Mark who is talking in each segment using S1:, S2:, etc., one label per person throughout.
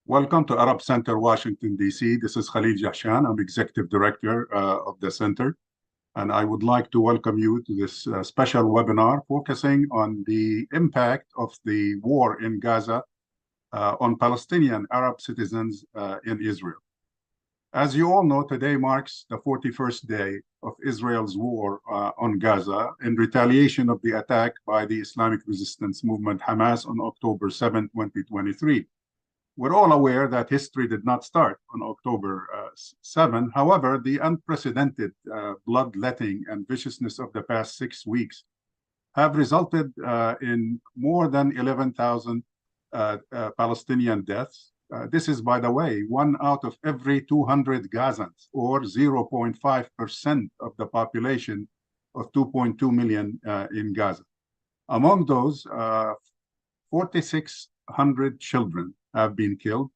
S1: Welcome to Arab Center, Washington, D.C. This is Khalil Jahshan. I'm Executive Director of the Center. And I would like to welcome you to this special webinar focusing on the impact of the war in Gaza on Palestinian Arab citizens in Israel. As you all know, today marks the 41st day of Israel's war on Gaza in retaliation of the attack by the Islamic resistance movement Hamas on October 7, 2023. We're all aware that history did not start on October 7. However, the unprecedented bloodletting and viciousness of the past 6 weeks have resulted in more than 11,000 Palestinian deaths. This is, by the way, 1 out of every 200 Gazans, or 0.5% of the population of 2.2 million in Gaza. Among those, 4,600 children have been killed.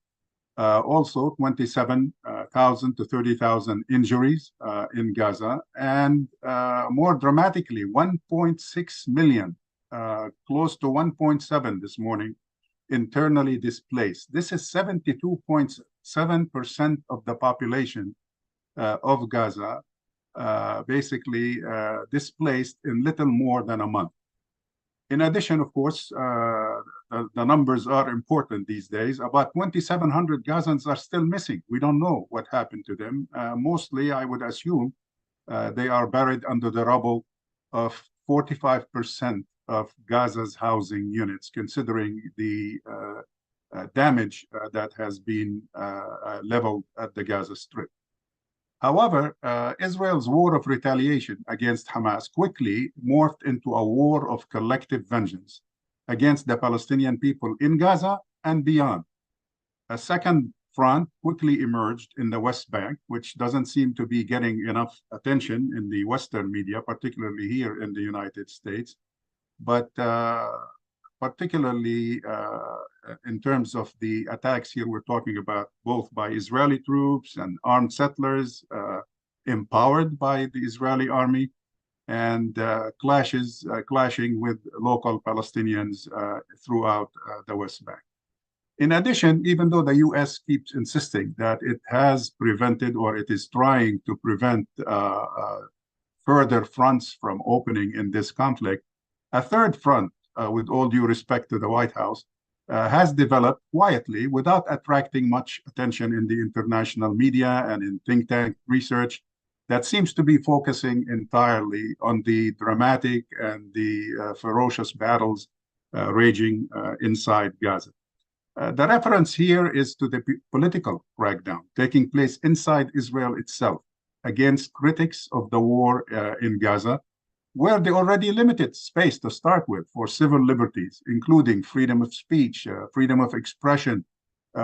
S1: Also, 27,000 to 30,000 injuries in Gaza, and more dramatically, 1.6 million, close to 1.7 this morning, internally displaced. This is 72.7% of the population of Gaza, basically displaced in little more than a month. In addition, of course, the numbers are important these days. About 2,700 Gazans are still missing. We don't know what happened to them. Mostly, I would assume, they are buried under the rubble of 45% of Gaza's housing units, considering the damage that has been leveled at the Gaza Strip. However, Israel's war of retaliation against Hamas quickly morphed into a war of collective vengeance against the Palestinian people in Gaza and beyond. A second front quickly emerged in the West Bank, which doesn't seem to be getting enough attention in the Western media, particularly here in the United States. But particularly in terms of the attacks here, we're talking about both by Israeli troops and armed settlers empowered by the Israeli army, and clashing with local Palestinians throughout the West Bank. In addition, even though the U.S. keeps insisting that it has prevented, or it is trying to prevent further fronts from opening in this conflict, a third front, with all due respect to the White House, has developed quietly without attracting much attention in the international media and in think tank research, that seems to be focusing entirely on the dramatic and the ferocious battles raging inside Gaza. The reference here is to the political crackdown taking place inside Israel itself against critics of the war in Gaza, where they already limited space to start with for civil liberties, including freedom of speech, freedom of expression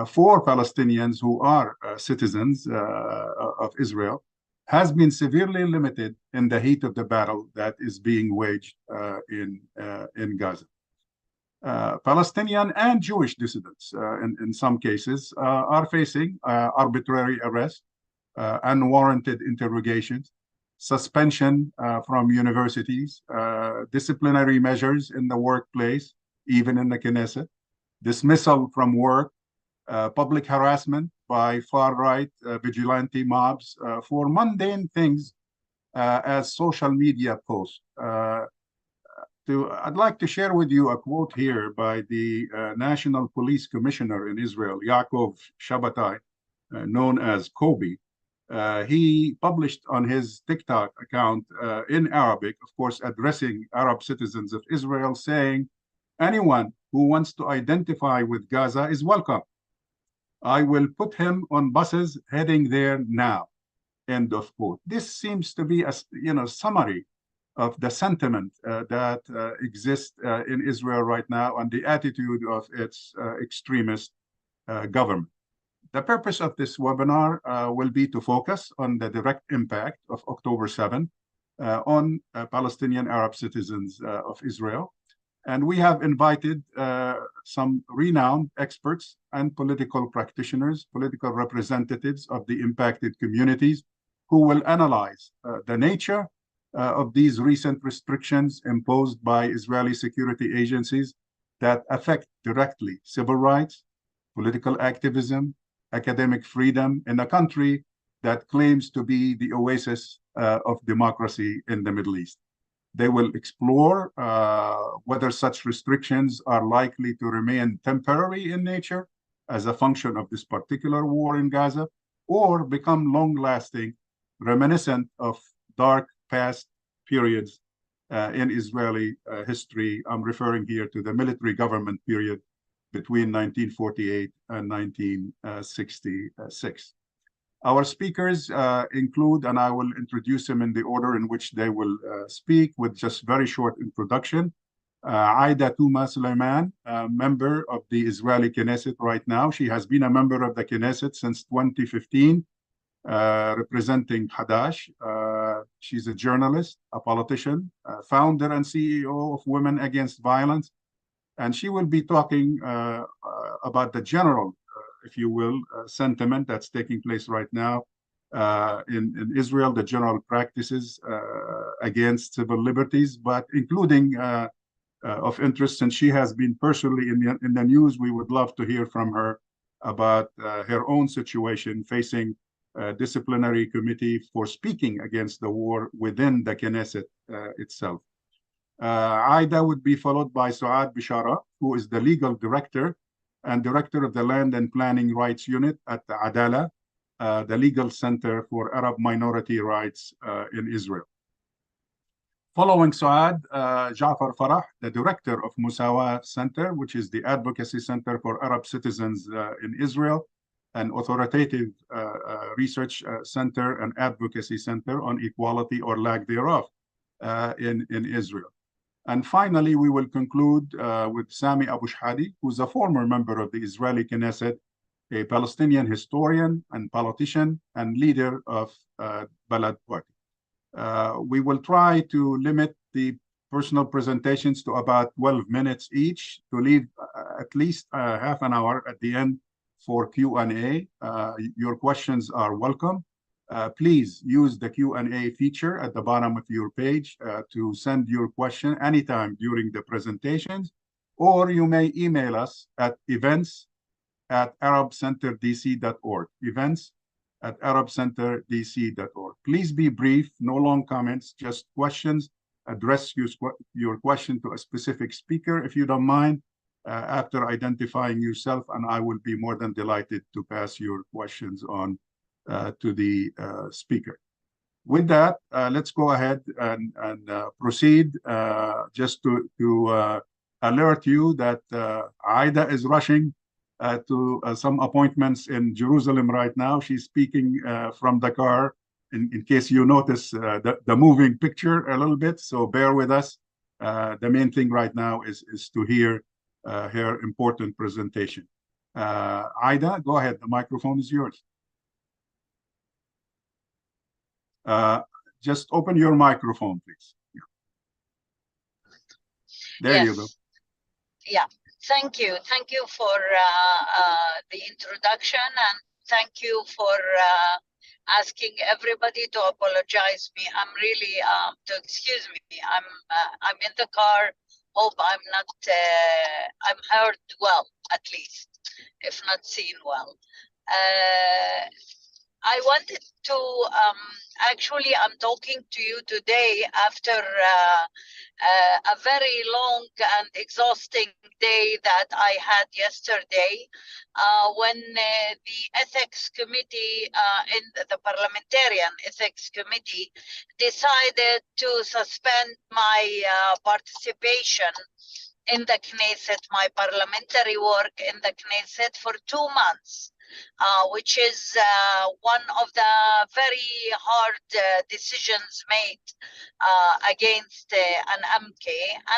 S1: for Palestinians who are citizens of Israel, has been severely limited in the heat of the battle that is being waged in Gaza. Palestinian and Jewish dissidents, in some cases, are facing arbitrary arrest, unwarranted interrogations, suspension from universities, disciplinary measures in the workplace, even in the Knesset, dismissal from work, public harassment by far-right vigilante mobs for mundane things as social media posts. I'd like to share with you a quote here by the National Police Commissioner in Israel, Yaakov Shabbatai, known as Kobe. He published on his TikTok account in Arabic, of course, addressing Arab citizens of Israel, saying, "Anyone who wants to identify with Gaza is welcome. I will put him on buses heading there now." End of quote. This seems to be a summary of the sentiment that exists in Israel right now and the attitude of its extremist government. The purpose of this webinar will be to focus on the direct impact of October 7 on Palestinian Arab citizens of Israel. And we have invited some renowned experts and political practitioners, political representatives of the impacted communities, who will analyze the nature of these recent restrictions imposed by Israeli security agencies that affect directly civil rights, political activism, academic freedom in a country that claims to be the oasis of democracy in the Middle East. They will explore whether such restrictions are likely to remain temporary in nature as a function of this particular war in Gaza, or become long-lasting, reminiscent of dark past periods in Israeli history. I'm referring here to the military government period between 1948 and 1966. Our speakers include, and I will introduce them in the order in which they will speak, with just very short introduction. Aida Touma-Sliman, member of the Israeli Knesset right now. She has been a member of the Knesset since 2015, representing Hadash. She's a journalist, a politician, founder and CEO of Women Against Violence. And she will be talking about the general, if you will, sentiment that's taking place right now in Israel, the general practices against civil liberties, but including of interest, since she has been personally in the news, we would love to hear from her about her own situation facing a disciplinary committee for speaking against the war within the Knesset itself. Aida would be followed by Suad Bishara, who is the legal director and director of the Land and Planning Rights Unit at the Adala, the legal center for Arab minority rights in Israel. Following Suad, Jafar Farah, the director of Musawa Center, which is the advocacy center for Arab citizens in Israel, an authoritative research center and advocacy center on equality or lack thereof in Israel. And finally, we will conclude with Sami Abu Shehadeh, who's a former member of the Israeli Knesset, a Palestinian historian and politician and leader of Balad Party. We will try to limit the personal presentations to about 12 minutes each, to leave at least half an hour at the end for Q&A. Your questions are welcome. Please use the Q&A feature at the bottom of your page to send your question anytime during the presentations, or you may email us at events@arabcenterdc.org, events@arabcenterdc.org. Please be brief, no long comments, just questions. Address your question to a specific speaker, if you don't mind, after identifying yourself, and I will be more than delighted to pass your questions on to the speaker. With that, let's go ahead and proceed. Just to alert you that Aida is rushing to some appointments in Jerusalem right now. She's speaking from the car, in case you notice the moving picture a little bit, so bear with us. The main thing right now is to hear her important presentation. Aida, go ahead. The microphone is yours. Just open your microphone, please. There you go.
S2: Yeah, thank you. Thank you for the introduction, and thank you for asking everybody to apologize me. I'm really to excuse me. I'm in the car. Hope I'm not. I'm heard well, at least, if not seen well. I wanted to actually, I'm talking to you today after a very long and exhausting day that I had yesterday when the ethics committee in the parliamentarian ethics committee decided to suspend my participation in the Knesset, my parliamentary work in the Knesset for 2 months. Which is one of the very hard decisions made against an MK.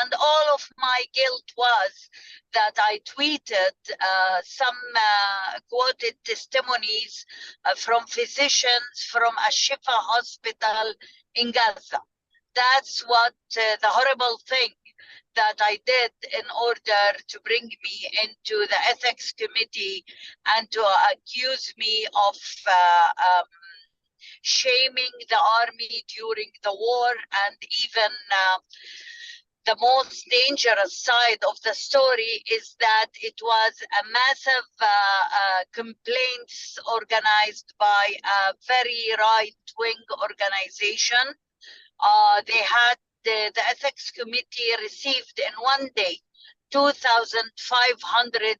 S2: And all of my guilt was that I tweeted some quoted testimonies from physicians from a Shifa hospital in Gaza. That's what the horrible thing that I did in order to bring me into the ethics committee and to accuse me of shaming the army during the war, and even the most dangerous side of the story is that it was a massive complaints organized by a very right-wing organization. They had the ethics committee received in one day 2,500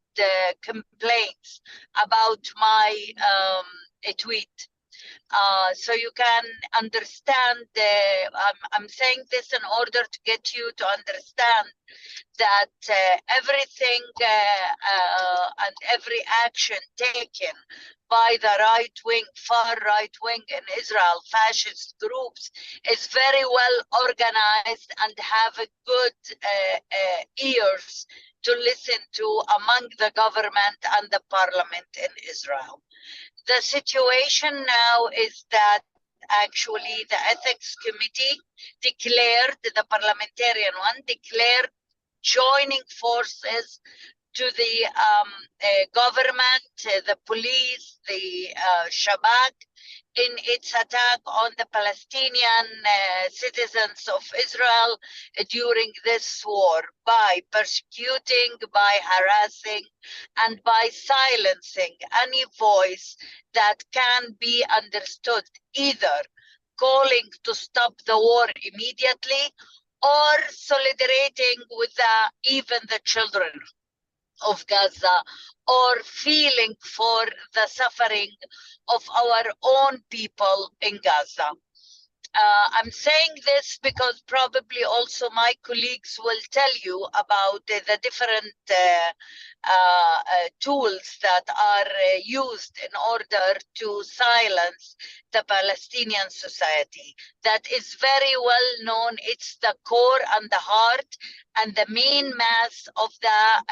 S2: complaints about my tweet. So you can understand, I'm saying this in order to get you to understand that everything and every action taken by the right wing, far right wing in Israel, fascist groups, is very well organized and have a good ears to listen to among the government and the parliament in Israel. The situation now is that actually the ethics committee declared, the parliamentarian one declared joining forces to the government, the police, the Shabak, in its attack on the Palestinian citizens of Israel during this war by persecuting, by harassing, and by silencing any voice that can be understood, either calling to stop the war immediately or solidating with even the children of Gaza, or feeling for the suffering of our own people in Gaza. I'm saying this because probably also my colleagues will tell you about the different tools that are used in order to silence the Palestinian society. That is very well known. It's the core and the heart and the main mass of the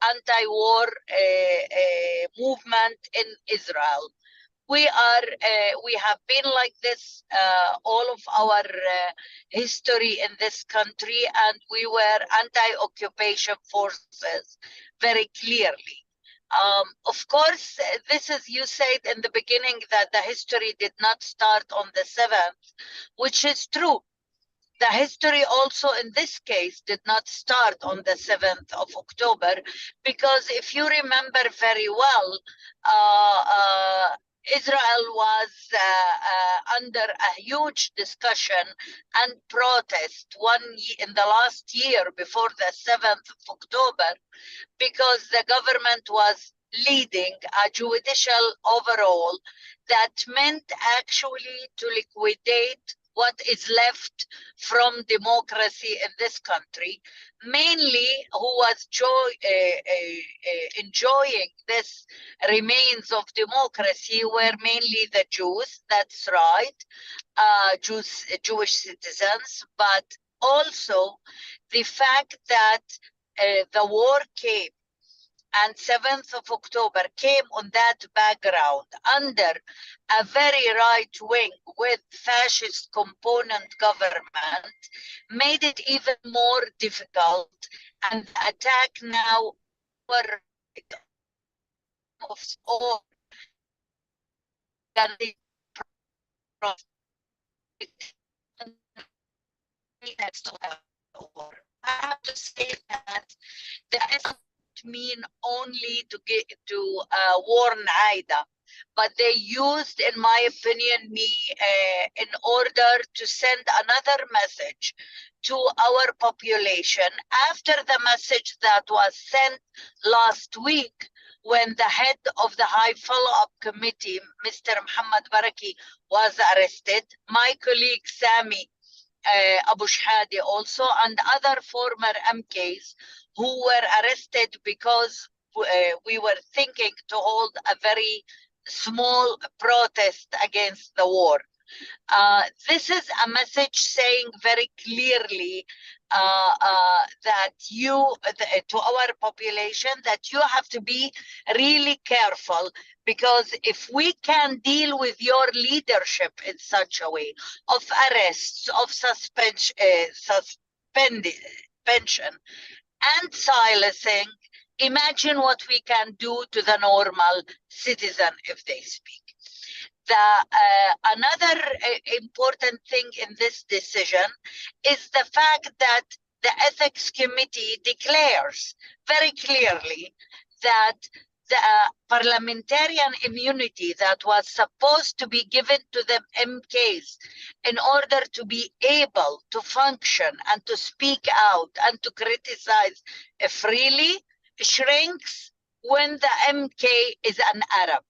S2: anti-war movement in Israel. We have been like this all of our history in this country, and we were anti-occupation forces very clearly. Of course, this is, you said in the beginning that the history did not start on the 7th, which is true. The history also in this case did not start on the 7th of October, because if you remember very well, Israel was under a huge discussion and protest in the last year before the 7th of October, because the government was leading a judicial overhaul that meant actually to liquidate what is left from democracy in this country, mainly who was enjoying this remains of democracy were mainly the Jews, that's right, Jewish citizens, but also the fact that the war came and 7th of October came on that background under a very right wing with fascist component government, made it even more difficult. And the attack now of all I have to say that the mean only to warn Aida, but they used, in my opinion, me in order to send another message to our population after the message that was sent last week when the head of the high follow-up committee, Mr. Muhammad Baraki, was arrested. My colleague Sami Abu Shehadeh also, and other former MKs who were arrested because we were thinking to hold a very small protest against the war. This is a message saying very clearly that to our population, that you have to be really careful, because if we can deal with your leadership in such a way of arrests, of suspension and silencing, imagine what we can do to the normal citizen if they speak. Another important thing in this decision is the fact that the ethics committee declares very clearly that the parliamentarian immunity that was supposed to be given to the MKs in order to be able to function and to speak out and to criticize freely shrinks when the MK is an Arab.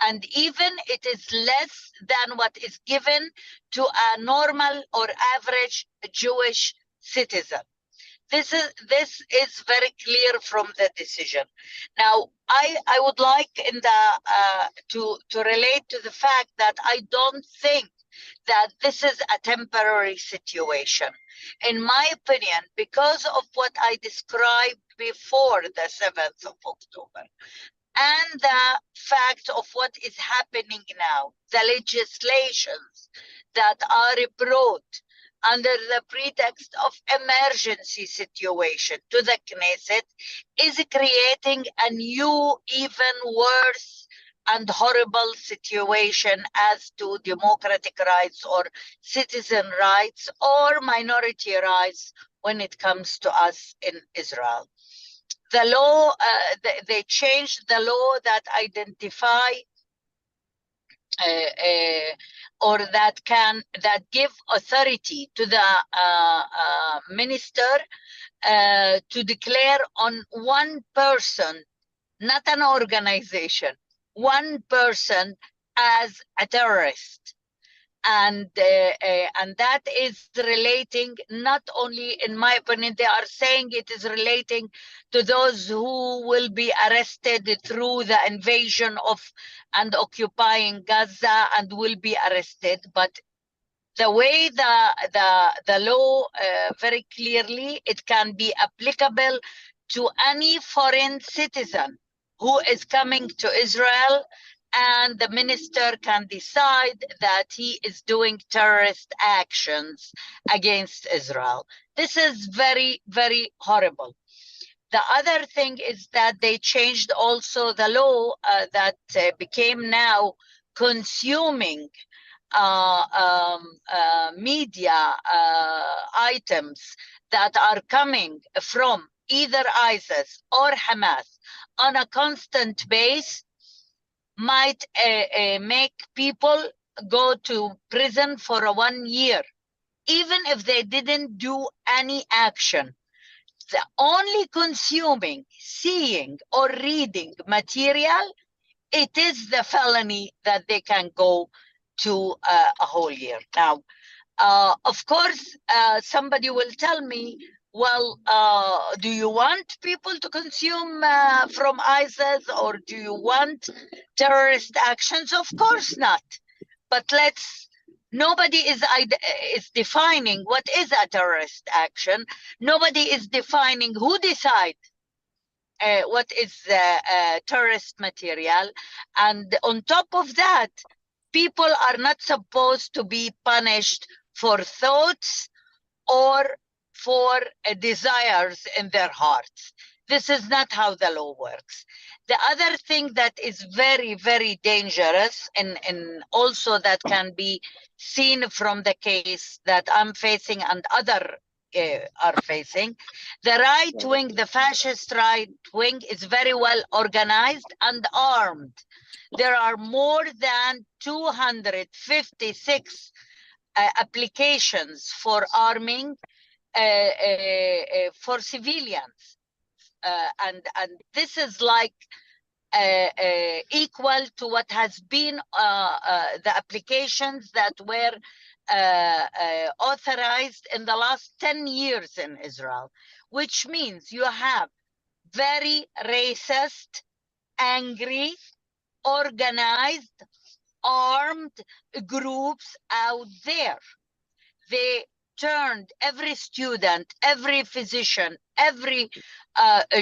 S2: And even it is less than what is given to a normal or average Jewish citizen. This is very clear from the decision. Now, I would like in the to relate to the fact that I don't think that this is a temporary situation. In my opinion, because of what I described before the 7th of October, and the fact of what is happening now, the legislations that are brought under the pretext of emergency situation to the Knesset is creating a new, even worse and horrible situation as to democratic rights or citizen rights or minority rights when it comes to us in Israel. The law, they changed the law that identify or that give authority to the minister to declare on one person, not an organization, one person as a terrorist. And that is relating not only, in my opinion, they are saying it is relating to those who will be arrested through the invasion of and occupying Gaza and will be arrested. But the way the law very clearly, it can be applicable to any foreign citizen who is coming to Israel, and the minister can decide that he is doing terrorist actions against Israel. This is very, very horrible. The other thing is that they changed also the law that became now consuming media items that are coming from either ISIS or Hamas on a constant base might make people go to prison for 1 year, even if they didn't do any action. The only consuming, seeing, or reading material, it is the felony that they can go to a whole year. Now, of course, somebody will tell me, well, do you want people to consume from ISIS, or do you want terrorist actions? Of course not. But nobody is defining what is a terrorist action. Nobody is defining who decides what is terrorist material. And on top of that, people are not supposed to be punished for thoughts or for desires in their hearts. This is not how the law works. The other thing that is very, very dangerous, and also that can be seen from the case that I'm facing and other are facing, the right wing, the fascist right wing, is very well organized and armed. There are more than 256 applications for arming for civilians. And this is like equal to what has been the applications that were authorized in the last 10 years in Israel, which means you have very racist, angry, organized, armed groups out there. They turned every student, every physician, every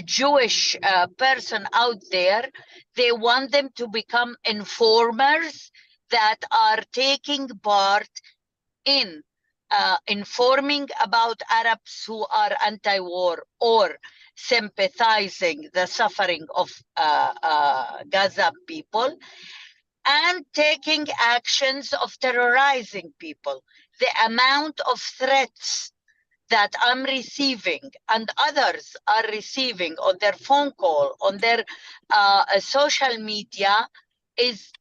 S2: Jewish person out there, they want them to become informers that are taking part in informing about Arabs who are anti-war or sympathizing the suffering of Gaza people, and taking actions of terrorizing people. The amount of threats that I'm receiving and others are receiving on their phone call, on their social media is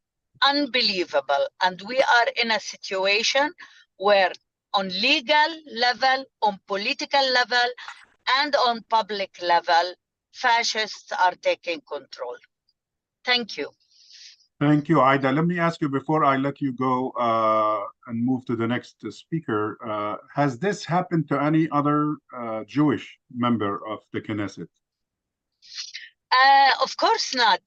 S2: unbelievable. And we are in a situation where on legal level, on political level, and on public level, fascists are taking control. Thank you.
S1: Thank you, Aida. Let me ask you before I let you go and move to the next speaker. Has this happened to any other Jewish member of the Knesset?
S2: Of course not.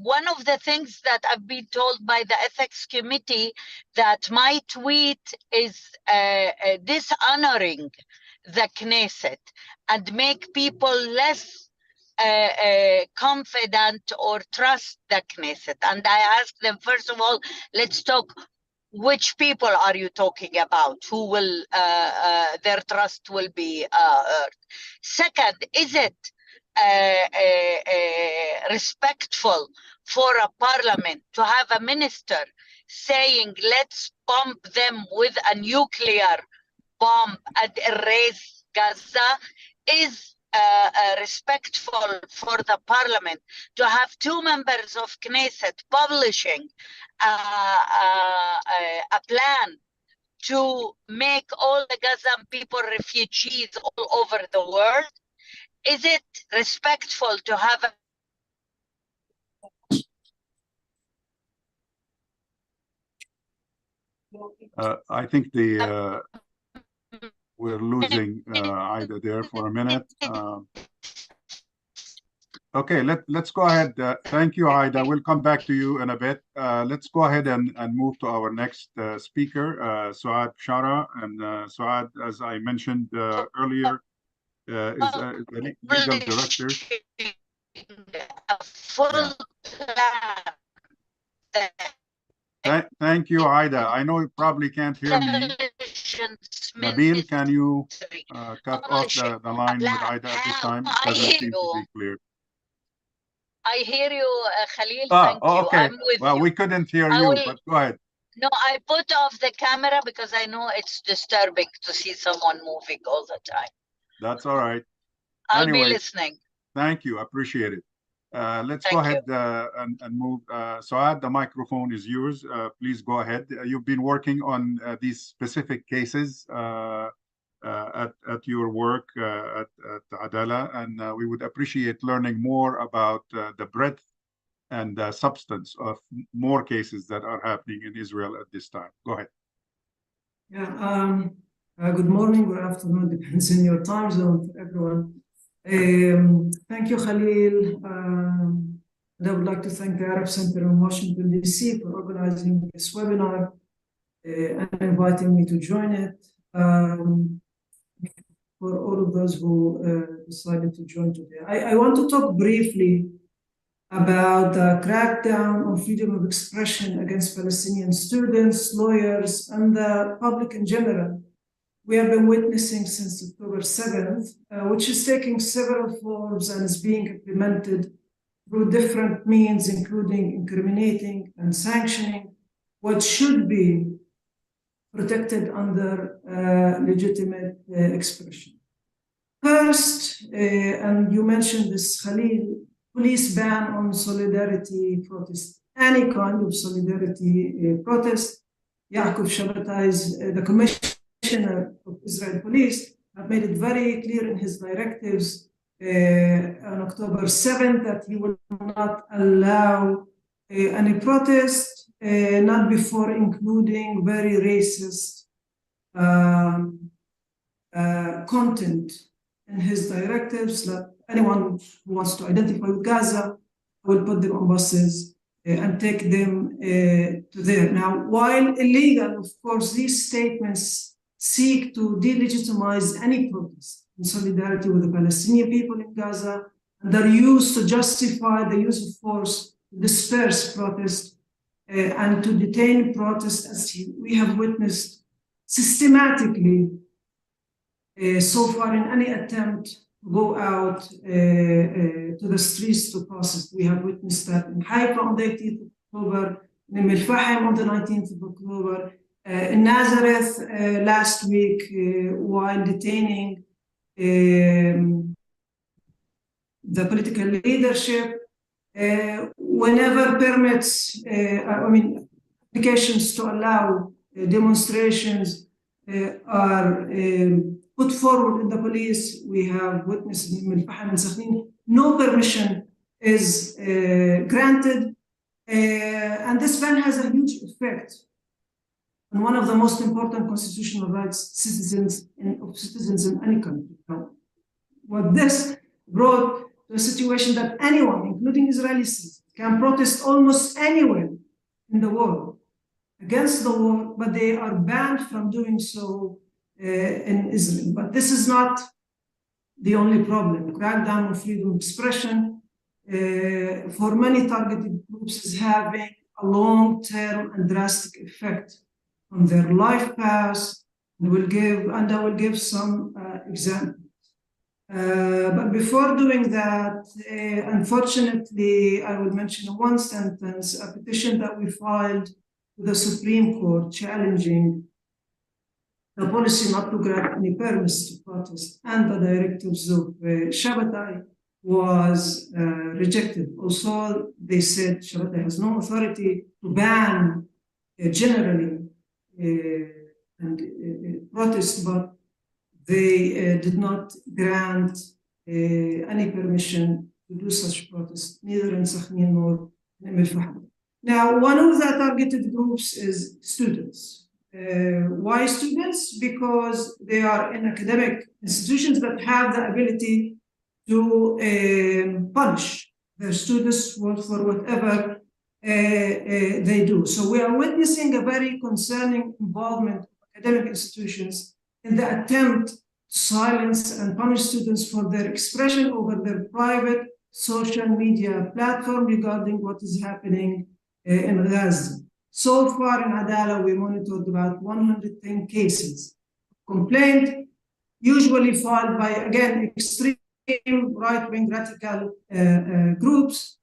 S2: One of the things that I've been told by the ethics committee that my tweet is dishonoring the Knesset and make people less confident or trust the Knesset. And I asked them, first of all, let's talk, which people are you talking about? Who will, their trust will be earned? Second, is it respectful for a parliament to have a minister saying, let's bomb them with a nuclear bomb and erase Gaza? Is respectful for the parliament to have two members of Knesset publishing a plan to make all the Gazan people refugees all over the world? Is it respectful to have
S1: I think we're losing Aida there for a minute. Okay, let's go ahead. Thank you, Aida. We'll come back to you in a bit. Let's go ahead and move to our next speaker, Suad Bishara. And Suad, as I mentioned earlier, is the legal director.
S2: A full plan.
S1: Thank you, Aida. I know you probably can't hear me. Nabil, can you cut off the line with Aida at this time? It doesn't seem to be clear.
S2: I hear you, Khalil. Thank you.
S1: Okay.
S2: I'm with
S1: well,
S2: you.
S1: We couldn't hear you, but go ahead.
S2: No, I put off the camera because I know it's disturbing to see someone moving all the time.
S1: That's all right.
S2: I'll be listening.
S1: Thank you. Appreciate it. Let's go ahead and move. Suad, the microphone is yours. Please go ahead. You've been working on these specific cases at your work at Adala, and we would appreciate learning more about the breadth and substance of more cases that are happening in Israel at this time. Go ahead.
S3: Yeah. Good morning, good afternoon, depends on your time zone for everyone. Thank you, Khalil. And I would like to thank the Arab Center in Washington, D.C. for organizing this webinar and inviting me to join it. For all of those who decided to join today. I want to talk briefly about the crackdown on freedom of expression against Palestinian students, lawyers, and the public in general. We have been witnessing since October 7th, which is taking several forms and is being implemented through different means, including incriminating and sanctioning what should be protected under legitimate expression. First, and you mentioned this, Khalil, police ban on solidarity protest, any kind of solidarity protest. Yaakov Shabbatai, the commissioner of Israel police, have made it very clear in his directives on October 7th that he will not allow any protest, not before including very racist content in his directives. That anyone who wants to identify with Gaza will put them on buses and take them to there. Now, while illegal, of course, these statements seek to delegitimize any protest in solidarity with the Palestinian people in Gaza, and they're used to justify the use of force to disperse protest and to detain protest, as we have witnessed systematically so far in any attempt to go out to the streets to protest. We have witnessed that in Haifa on the 18th of October, in Al-Fahim on the 19th of October, In Nazareth last week, while detaining the political leadership, whenever permits, applications to allow demonstrations are put forward in the police, we have witnessed in Al-Faham and Sakhnin, no permission is granted, and this ban has a huge effect on one of the most important constitutional rights of citizens in any country. Now, what this brought to a situation that anyone, including Israeli citizens, can protest almost anywhere in the world against the war, but they are banned from doing so in Israel. But this is not the only problem. Crackdown on freedom of expression for many targeted groups is having a long-term and drastic effect on their life path. I will give some examples. But before doing that, unfortunately, I will mention in one sentence a petition that we filed to the Supreme Court challenging the policy not to grant any permits to protest and the directives of Shabbatai was rejected. Also, they said Shabbatai has no authority to ban generally protest, but they did not grant any permission to do such protests, neither in Sakhnin nor in Al-Faham. Now, one of the targeted groups is students. Why students? Because they are in academic institutions that have the ability to punish their students for whatever they do. So we are witnessing a very concerning involvement of academic institutions in the attempt to silence and punish students for their expression over their private social media platform regarding what is happening in Gaza. So far in Adala, we monitored about 110 cases of complaint, usually filed by, again, extreme right-wing radical groups.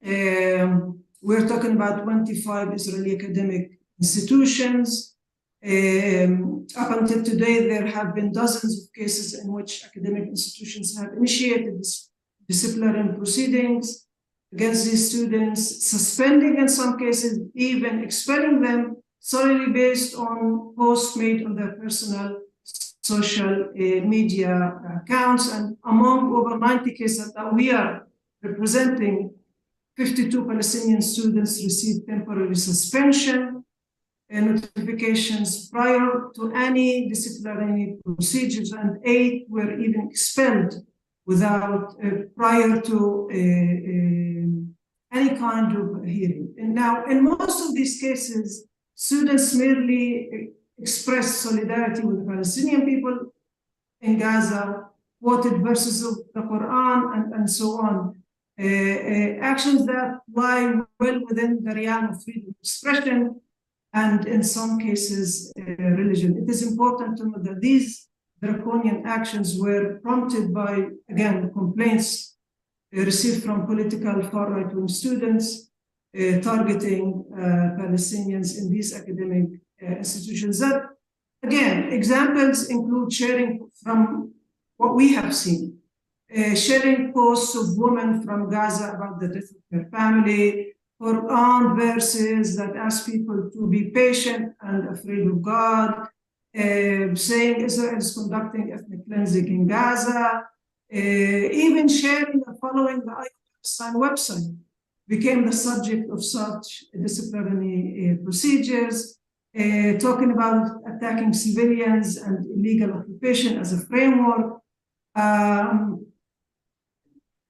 S3: We're talking about 25 Israeli academic institutions. Up until today, there have been dozens of cases in which academic institutions have initiated disciplinary proceedings against these students, suspending in some cases, even expelling them solely based on posts made on their personal social media accounts. And among over 90 cases that we are representing, 52 Palestinian students received temporary suspension and notifications prior to any disciplinary procedures, and 8 were even expelled without prior to any kind of hearing. And now, in most of these cases, students merely expressed solidarity with the Palestinian people in Gaza, quoted verses of the Quran, and so on. Actions that lie well within the realm of freedom of expression, and in some cases, religion. It is important to note that these draconian actions were prompted by, again, complaints received from political far right-wing students targeting Palestinians in these academic institutions. That, again, examples include sharing from what we have seen, sharing posts of women from Gaza about the death of their family, Quran verses that ask people to be patient and afraid of God, saying Israel is conducting ethnic cleansing in Gaza, even sharing and following the Aida Touma-Sliman website became the subject of such disciplinary procedures, talking about attacking civilians and illegal occupation as a framework.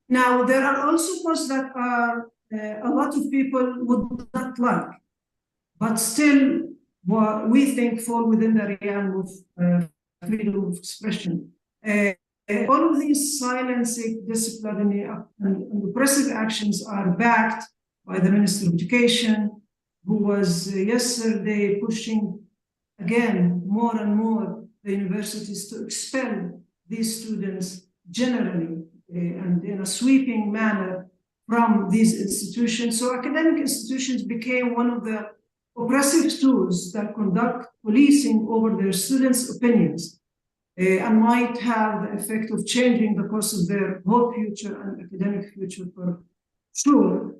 S3: Now, there are also posts that are a lot of people would not like, but still what we think fall within the realm of freedom of expression. All of these silencing, disciplinary, and repressive actions are backed by the Minister of Education, who was yesterday pushing, again, more and more the universities to expel these students generally and in a sweeping manner from these institutions. So academic institutions became one of the oppressive tools that conduct policing over their students' opinions and might have the effect of changing the course of their whole future and academic future for sure.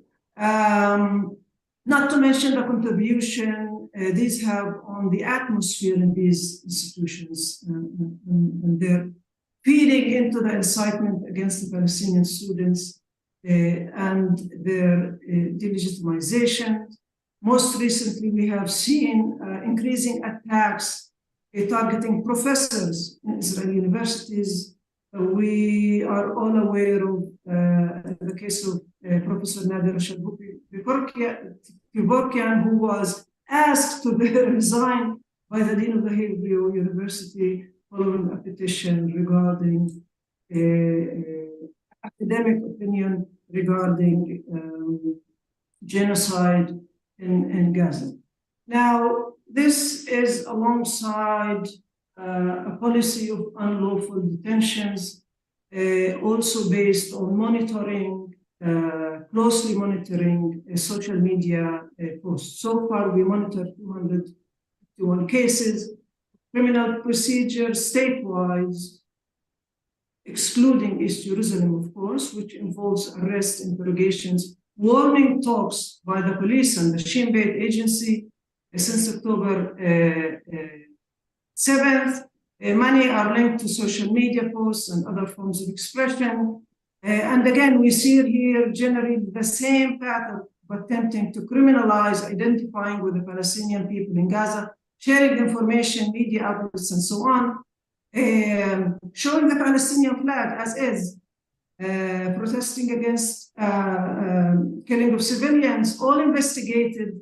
S3: Not to mention the contribution these have on the atmosphere in these institutions, and they're feeding into the incitement against the Palestinian students and their delegitimization. Most recently, we have seen increasing attacks targeting professors in Israeli universities. We are all aware of the case of Professor Nader Kevorkian, who was asked to resign by the Dean of the Hebrew University following a petition regarding academic opinion regarding genocide in Gaza. Now, this is alongside a policy of unlawful detentions, also based on monitoring, closely monitoring social media posts. So far, we monitored 251 cases, criminal procedures statewide, excluding East Jerusalem, of course, which involves arrests, interrogations, warning talks by the police and the Shin Bet agency since October 7th. Many are linked to social media posts and other forms of expression. And again, we see here generally the same pattern of attempting to criminalize identifying with the Palestinian people in Gaza, sharing information, media outlets, and so on, showing the Palestinian flag as is, protesting against killing of civilians, all investigated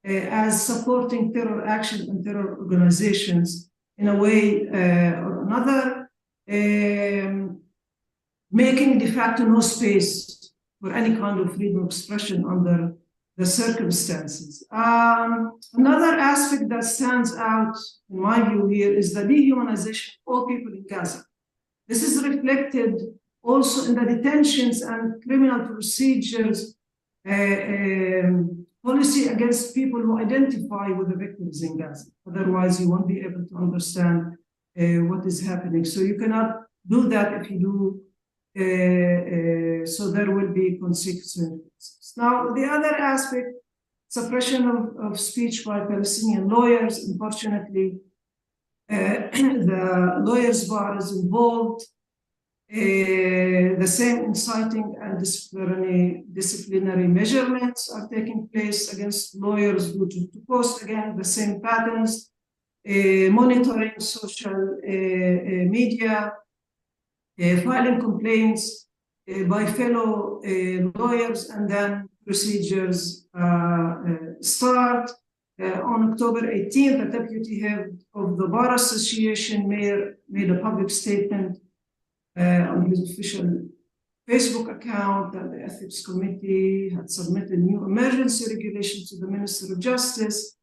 S3: as supporting terror action and terror organizations in a way or another, making de facto no space for any kind of freedom of expression under the circumstances. Another aspect that stands out, in my view here, is the dehumanization of all people in Gaza. This is reflected also in the detentions and criminal procedures policy against people who identify with the victims in Gaza. Otherwise, you won't be able to understand what is happening. So you cannot do that if you do. So there will be consequences. Now, the other aspect, suppression of speech by Palestinian lawyers. Unfortunately, the lawyers' bar is involved. The same inciting and disciplinary measurements are taking place against lawyers due to post, again, the same patterns, monitoring social media, filing complaints by fellow lawyers, and then procedures start. On October 18th, the deputy head of the Bar Association made a public statement on his official Facebook account that the Ethics Committee had submitted new emergency regulations to the Minister of Justice,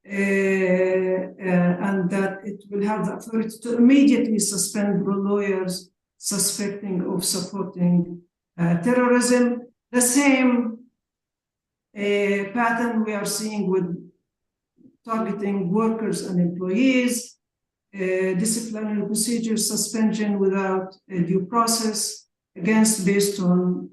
S3: and that it will have the authority to immediately suspend the lawyers suspecting of supporting terrorism. The same pattern we are seeing with targeting workers and employees, disciplinary procedures, suspension without a due process, against based on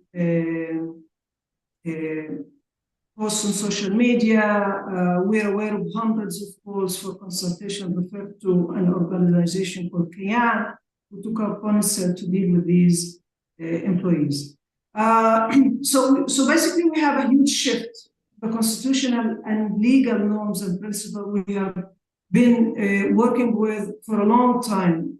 S3: posts on social media. We're aware of hundreds of calls for consultation referred to an organization called Kiyan, who took upon itself to deal with these employees. So basically, we have a huge shift. The constitutional and legal norms and principles we have been working with for a long time,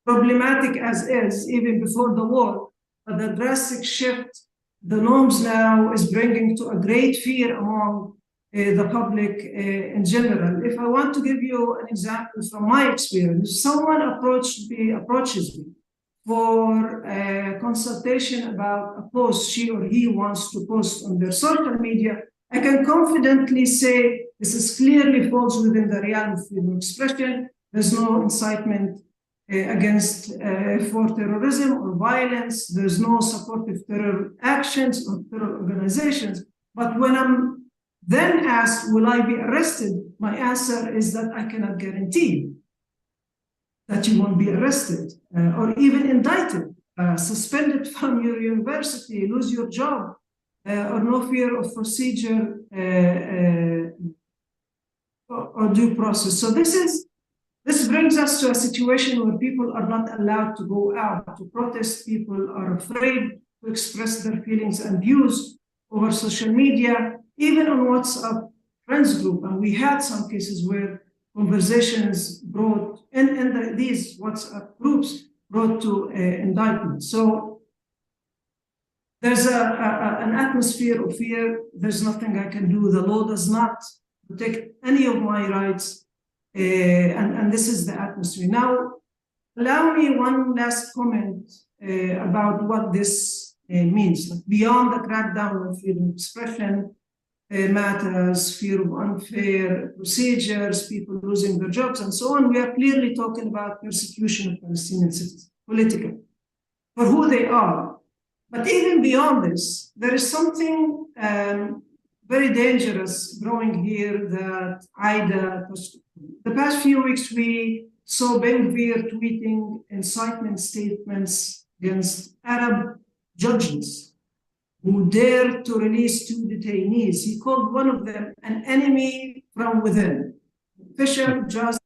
S3: problematic as is, even before the war, but the drastic shift, the norms now is bringing to a great fear among the public in general. If I want to give you an example from my experience, someone approaches me for a consultation about a post she or he wants to post on their social media, I can confidently say this is clearly falls within the realm of freedom of expression. There's no incitement against for terrorism or violence. There's no support of terror actions or terror organizations. But when I'm then asked, will I be arrested? My answer is that I cannot guarantee that you won't be arrested or even indicted, suspended from your university, lose your job, or no fear of procedure or due process. So this brings us to a situation where people are not allowed to go out to protest. People are afraid to express their feelings and views over social media, even on WhatsApp friends group. And we had some cases where conversations brought in these WhatsApp groups brought to indictment. So there's an atmosphere of fear. There's nothing I can do. The law does not protect any of my rights. And this is the atmosphere. Now, allow me one last comment about what this means. Like beyond the crackdown on freedom of expression matters, fear of unfair procedures, people losing their jobs, and so on, we are clearly talking about persecution of Palestinian citizens, political, for who they are. But even beyond this, there is something very dangerous growing here that Aida touched upon. The past few weeks, we saw Ben Gvir tweeting incitement statements against Arab judges who dared to release 2 detainees. He called one of them an enemy from within, official judge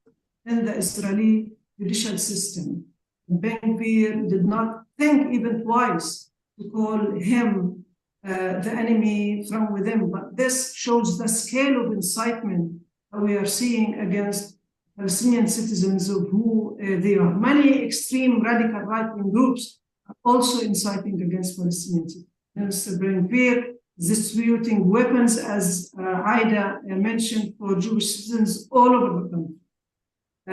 S3: in the Israeli judicial system. Ben Gvir did not think even twice to call him the enemy from within, but this shows the scale of incitement that we are seeing against Palestinian citizens of who they are. Many extreme radical right-wing groups are also inciting against Palestinians. Mr. Ben Gvir is distributing weapons, as Aida mentioned, for Jewish citizens all over the country,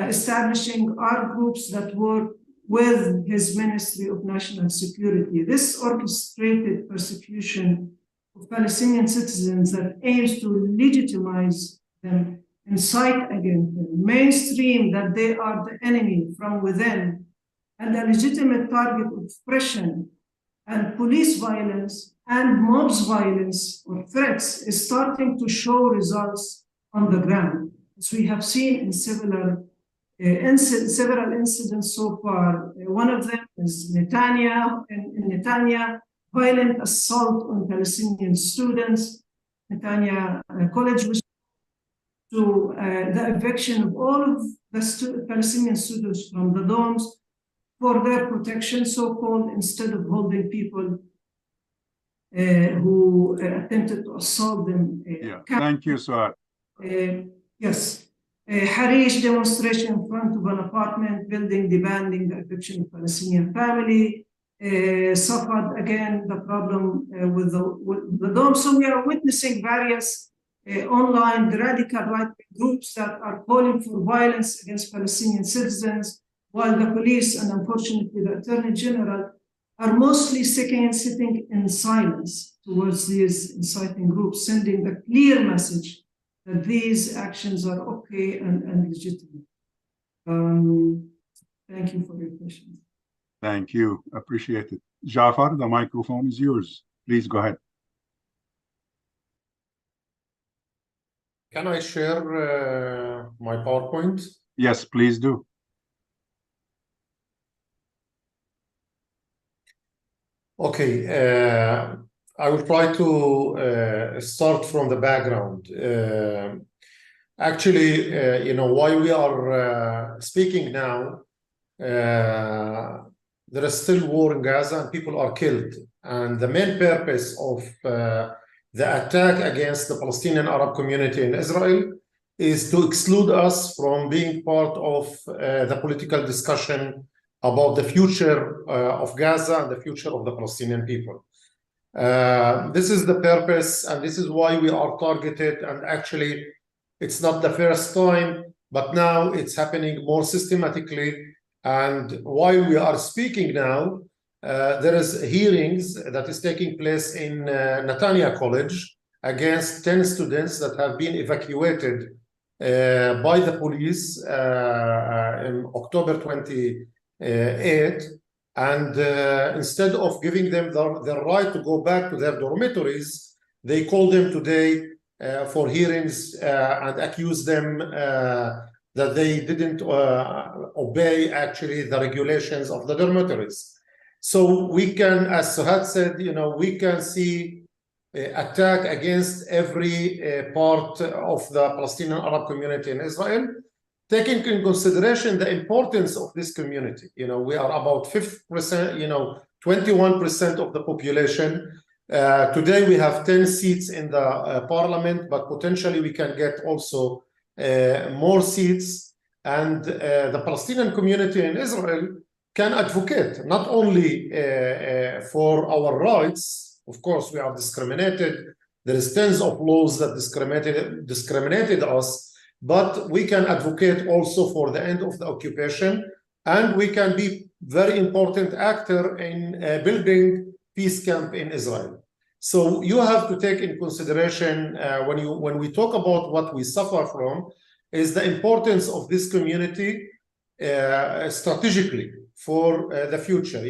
S3: establishing armed groups that work with his Ministry of National Security. This orchestrated persecution of Palestinian citizens that aims to legitimize them, incite against them, mainstream that they are the enemy from within, and a legitimate target of oppression and police violence and mobs violence or threats is starting to show results on the ground, as we have seen in several incidents so far. One of them is Netanya, violent assault on Palestinian students. Netanya College was to the eviction of all of the Palestinian students from the dorms for their protection, so-called, instead of holding people who attempted to assault them.
S1: Thank you, Suad.
S3: Yes. Harish demonstration in front of an apartment building demanding the eviction of Palestinian family. Suffered again the problem with the dome. So we are witnessing various online radical right groups that are calling for violence against Palestinian citizens, while the police and unfortunately the Attorney General are mostly sitting in silence towards these inciting groups, sending the clear message that these actions are okay and legitimate. Thank you for your questions.
S1: Thank you. Appreciate it. Jafar, the microphone is yours. Please go ahead.
S4: Can I share my PowerPoint?
S1: Yes, please do.
S4: Okay. I will try to start from the background. Actually, while we are speaking now, there is still war in Gaza and people are killed. And the main purpose of the attack against the Palestinian Arab community in Israel is to exclude us from being part of the political discussion about the future of Gaza and the future of the Palestinian people. This is the purpose, and this is why we are targeted. And actually, it's not the first time, but now it's happening more systematically. And while we are speaking now, there is hearings that is taking place in Netanya College against 10 students that have been evacuated by the police in October 28. And instead of giving them the right to go back to their dormitories, they called them today for hearings and accuse them that they didn't obey actually the regulations of the dormitories. So we can, as Suad said, we can see attack against every part of the Palestinian Arab community in Israel, taking in consideration the importance of this community. We are about 50%, 21% of the population. Today we have 10 seats in the parliament, but potentially we can get also more seats. And the Palestinian community in Israel can advocate not only for our rights. Of course, we are discriminated. There is tons of laws that discriminated us, but we can advocate also for the end of the occupation, and we can be very important actor in building peace camp in Israel. So you have to take in consideration when we talk about what we suffer from is the importance of this community strategically for the future.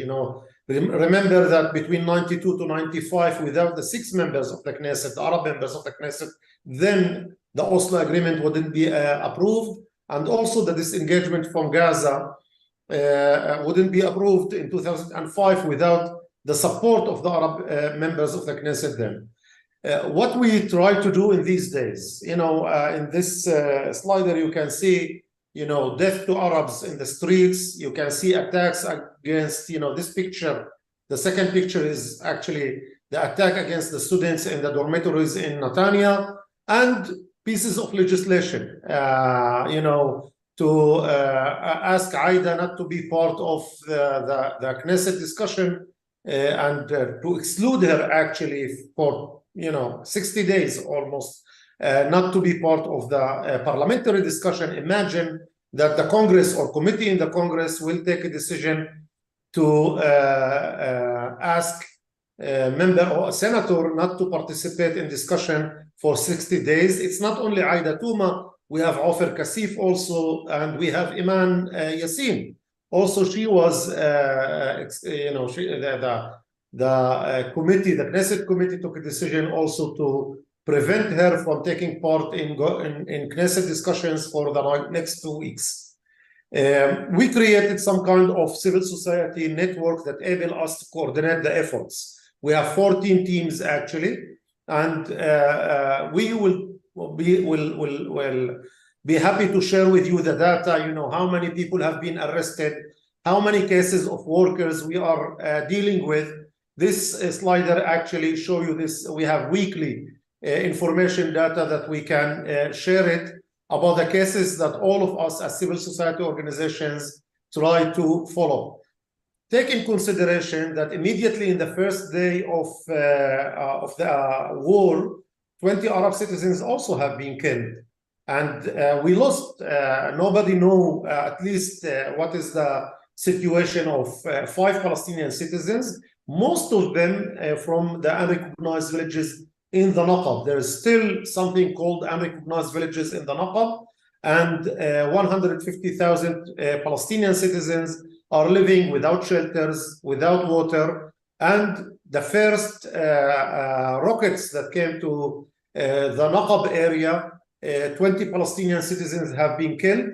S4: Remember that between 92 to 95, without the 6 members of the Knesset, the Arab members of the Knesset, then the Oslo Agreement wouldn't be approved, and also the disengagement from Gaza wouldn't be approved in 2005 without the support of the Arab members of the Knesset then. What we try to do in these days, in this slider you can see, death to Arabs in the streets. You can see attacks against, this picture. The second picture is actually the attack against the students in the dormitories in Netanya, and pieces of legislation, to ask Aida not to be part of the Knesset discussion and to exclude her actually for, 60 days almost. Not to be part of the parliamentary discussion. Imagine that the Congress or committee in the Congress will take a decision to ask a member or a senator not to participate in discussion for 60 days. It's not only Aida Touma, we have Ofer Kasif also, and we have Iman Yassin. Also, she was, the committee, the Knesset committee took a decision also to prevent her from taking part in Knesset discussions for the next 2 weeks. We created some kind of civil society network that enable us to coordinate the efforts. We have 14 teams actually, and we will be happy to share with you the data. How many people have been arrested, how many cases of workers we are dealing with. This slider actually show you this. We have weekly information data that we can share it about the cases that all of us as civil society organizations try to follow. Take in consideration that immediately in the first day of the war, 20 Arab citizens also have been killed. And we lost, nobody know at least what is the situation of 5 Palestinian citizens, most of them from the unrecognized villages in the Naqab. There is still something called unrecognized villages in the Naqab, and 150,000 Palestinian citizens are living without shelters, without water. And the first rockets that came to the Naqab area, 20 Palestinian citizens have been killed,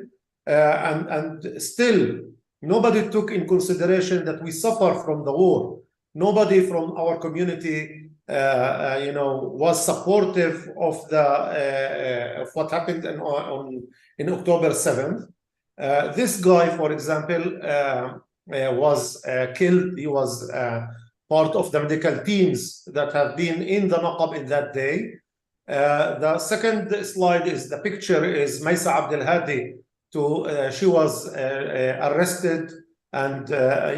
S4: and still nobody took in consideration that we suffer from the war. Nobody from our community was supportive of what happened in October 7th. This guy, for example, was killed. He was part of the medical teams that have been in the Naqab in that day. The second slide is the picture is Maysa Abdel Hadi. She was arrested, and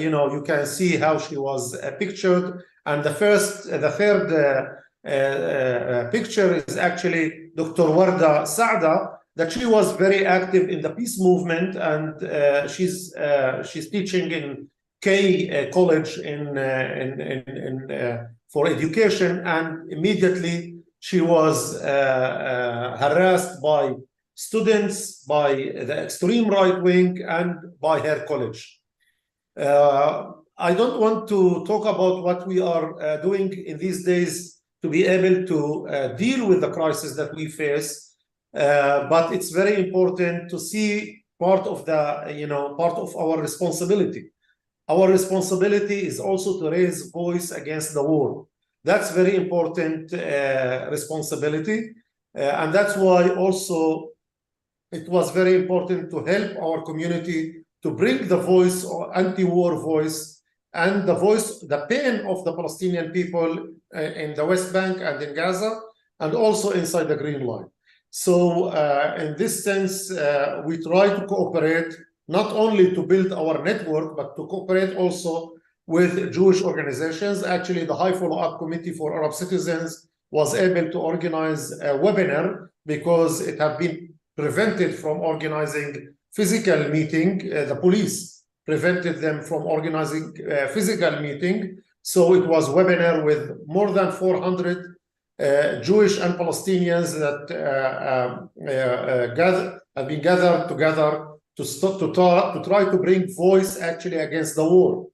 S4: you can see how she was pictured. And the third picture is actually Dr. Warda Saada, that she was very active in the peace movement, and she's teaching in K college for education, and immediately she was harassed by students, by the extreme right wing, and by her college. I don't want to talk about what we are doing in these days to be able to deal with the crisis that we face. But it's very important to see part of our responsibility. Our responsibility is also to raise voice against the war. That's very important responsibility. And that's why also it was very important to help our community to bring the voice or anti-war voice and the pain of the Palestinian people in the West Bank and in Gaza, and also inside the Green Line. So in this sense, we try to cooperate, not only to build our network, but to cooperate also with Jewish organizations. Actually, the High Follow-Up Committee for Arab Citizens was able to organize a webinar because it had been prevented from organizing physical meeting. The police prevented them from organizing a physical meeting. So it was webinar with more than 400 Jewish and Palestinians that have been gathered together to try to bring voice actually against the war.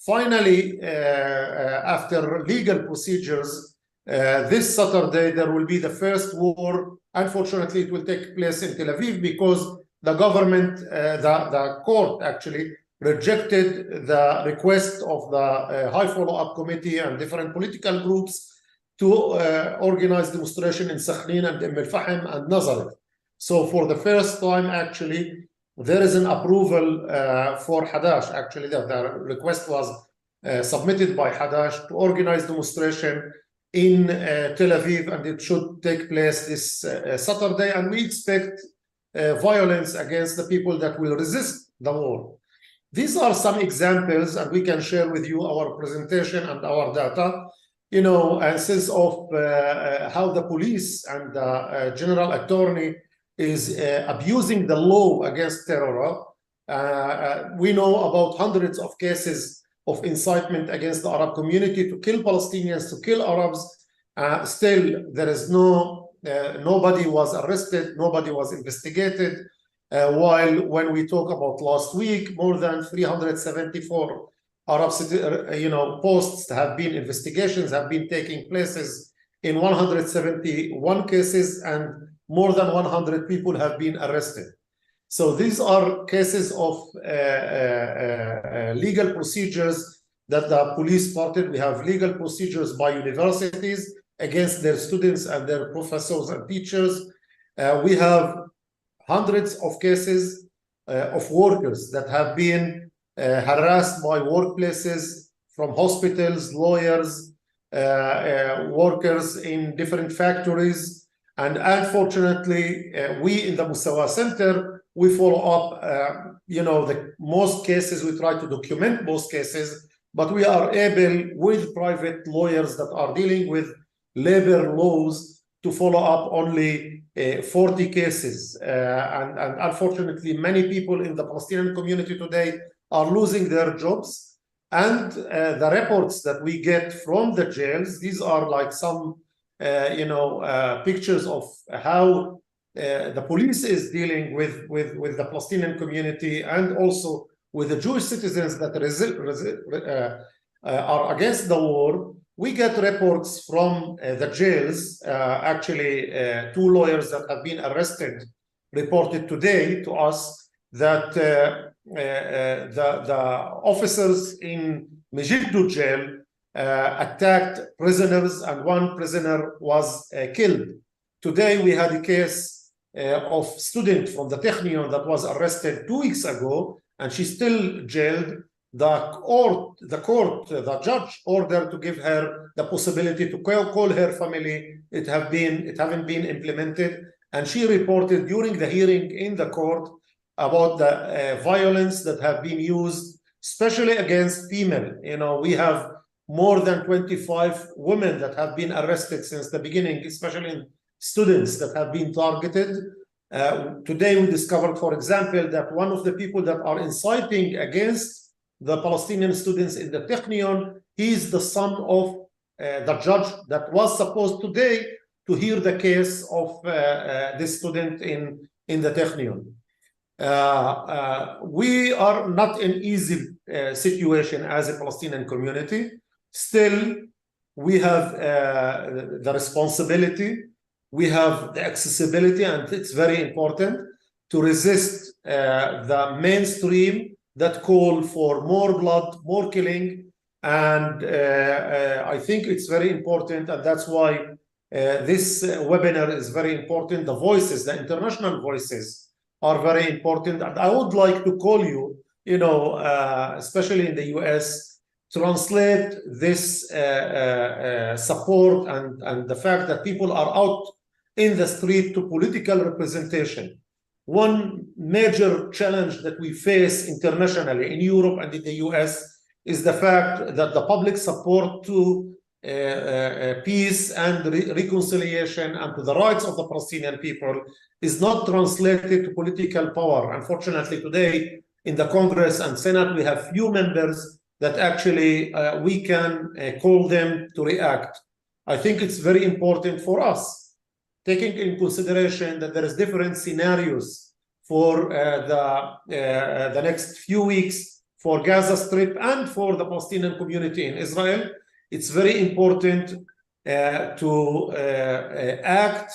S4: Finally, after legal procedures, this Saturday there will be the first war. Unfortunately, it will take place in Tel Aviv because the government, the court actually rejected the request of the High Follow-Up Committee and different political groups to organize demonstration in Sakhnin and Al-Fahim and Nazareth. So for the first time, actually, there is an approval for Hadash. Actually, the request was submitted by Hadash to organize demonstration in Tel Aviv, and it should take place this Saturday. And we expect violence against the people that will resist the war. These are some examples, and we can share with you our presentation and our data. You know, a sense of how the police and the general attorney is abusing the law against terror. We know about hundreds of cases of incitement against the Arab community to kill Palestinians, to kill Arabs. Still, there is nobody was arrested, nobody was investigated. While when we talk about last week, more than 374 Arab posts have been, investigations have been taking places in 171 cases, and more than 100 people have been arrested. So these are cases of legal procedures that the police started. We have legal procedures by universities against their students and their professors and teachers. We have hundreds of cases of workers that have been harassed by workplaces, from hospitals, lawyers, workers in different factories. And unfortunately, we in the Musawa Center, we follow up, the most cases, we try to document most cases, but we are able, with private lawyers that are dealing with labor laws, to follow up only 40 cases. And unfortunately, many people in the Palestinian community today are losing their jobs. And the reports that we get from the jails, these are like some pictures of how the police is dealing with the Palestinian community, and also with the Jewish citizens that are against the war. We get reports from the jails. Actually, 2 lawyers that have been arrested reported today to us that the officers in Megiddo jail attacked prisoners, and 1 prisoner was killed. Today, we had a case of student from the Technion that was arrested 2 weeks ago, and she's still jailed. The judge ordered to give her the possibility to call her family. It haven't been implemented, and she reported during the hearing in the court about the violence that have been used, especially against female. We have more than 25 women that have been arrested since the beginning, especially students that have been targeted. Today, we discovered, for example, that one of the people that are inciting against the Palestinian students in the Technion, he is the son of the judge that was supposed today to hear the case of this student in the Technion. We are not in easy situation as a Palestinian community. Still, we have the responsibility, we have the accessibility, and it's very important to resist the mainstream that call for more blood, more killing. And I think it's very important, and that's why this webinar is very important. The voices, the international voices are very important. And I would like to call you, especially in the US, translate this support and the fact that people are out in the street to political representation. One major challenge that we face internationally in Europe and in the US is the fact that the public support to peace and reconciliation and to the rights of the Palestinian people is not translated to political power. Unfortunately, today in the Congress and Senate, we have few members that actually we can call them to react. I think it's very important for us, taking in consideration that there is different scenarios for the next few weeks for Gaza Strip and for the Palestinian community in Israel. It's very important to act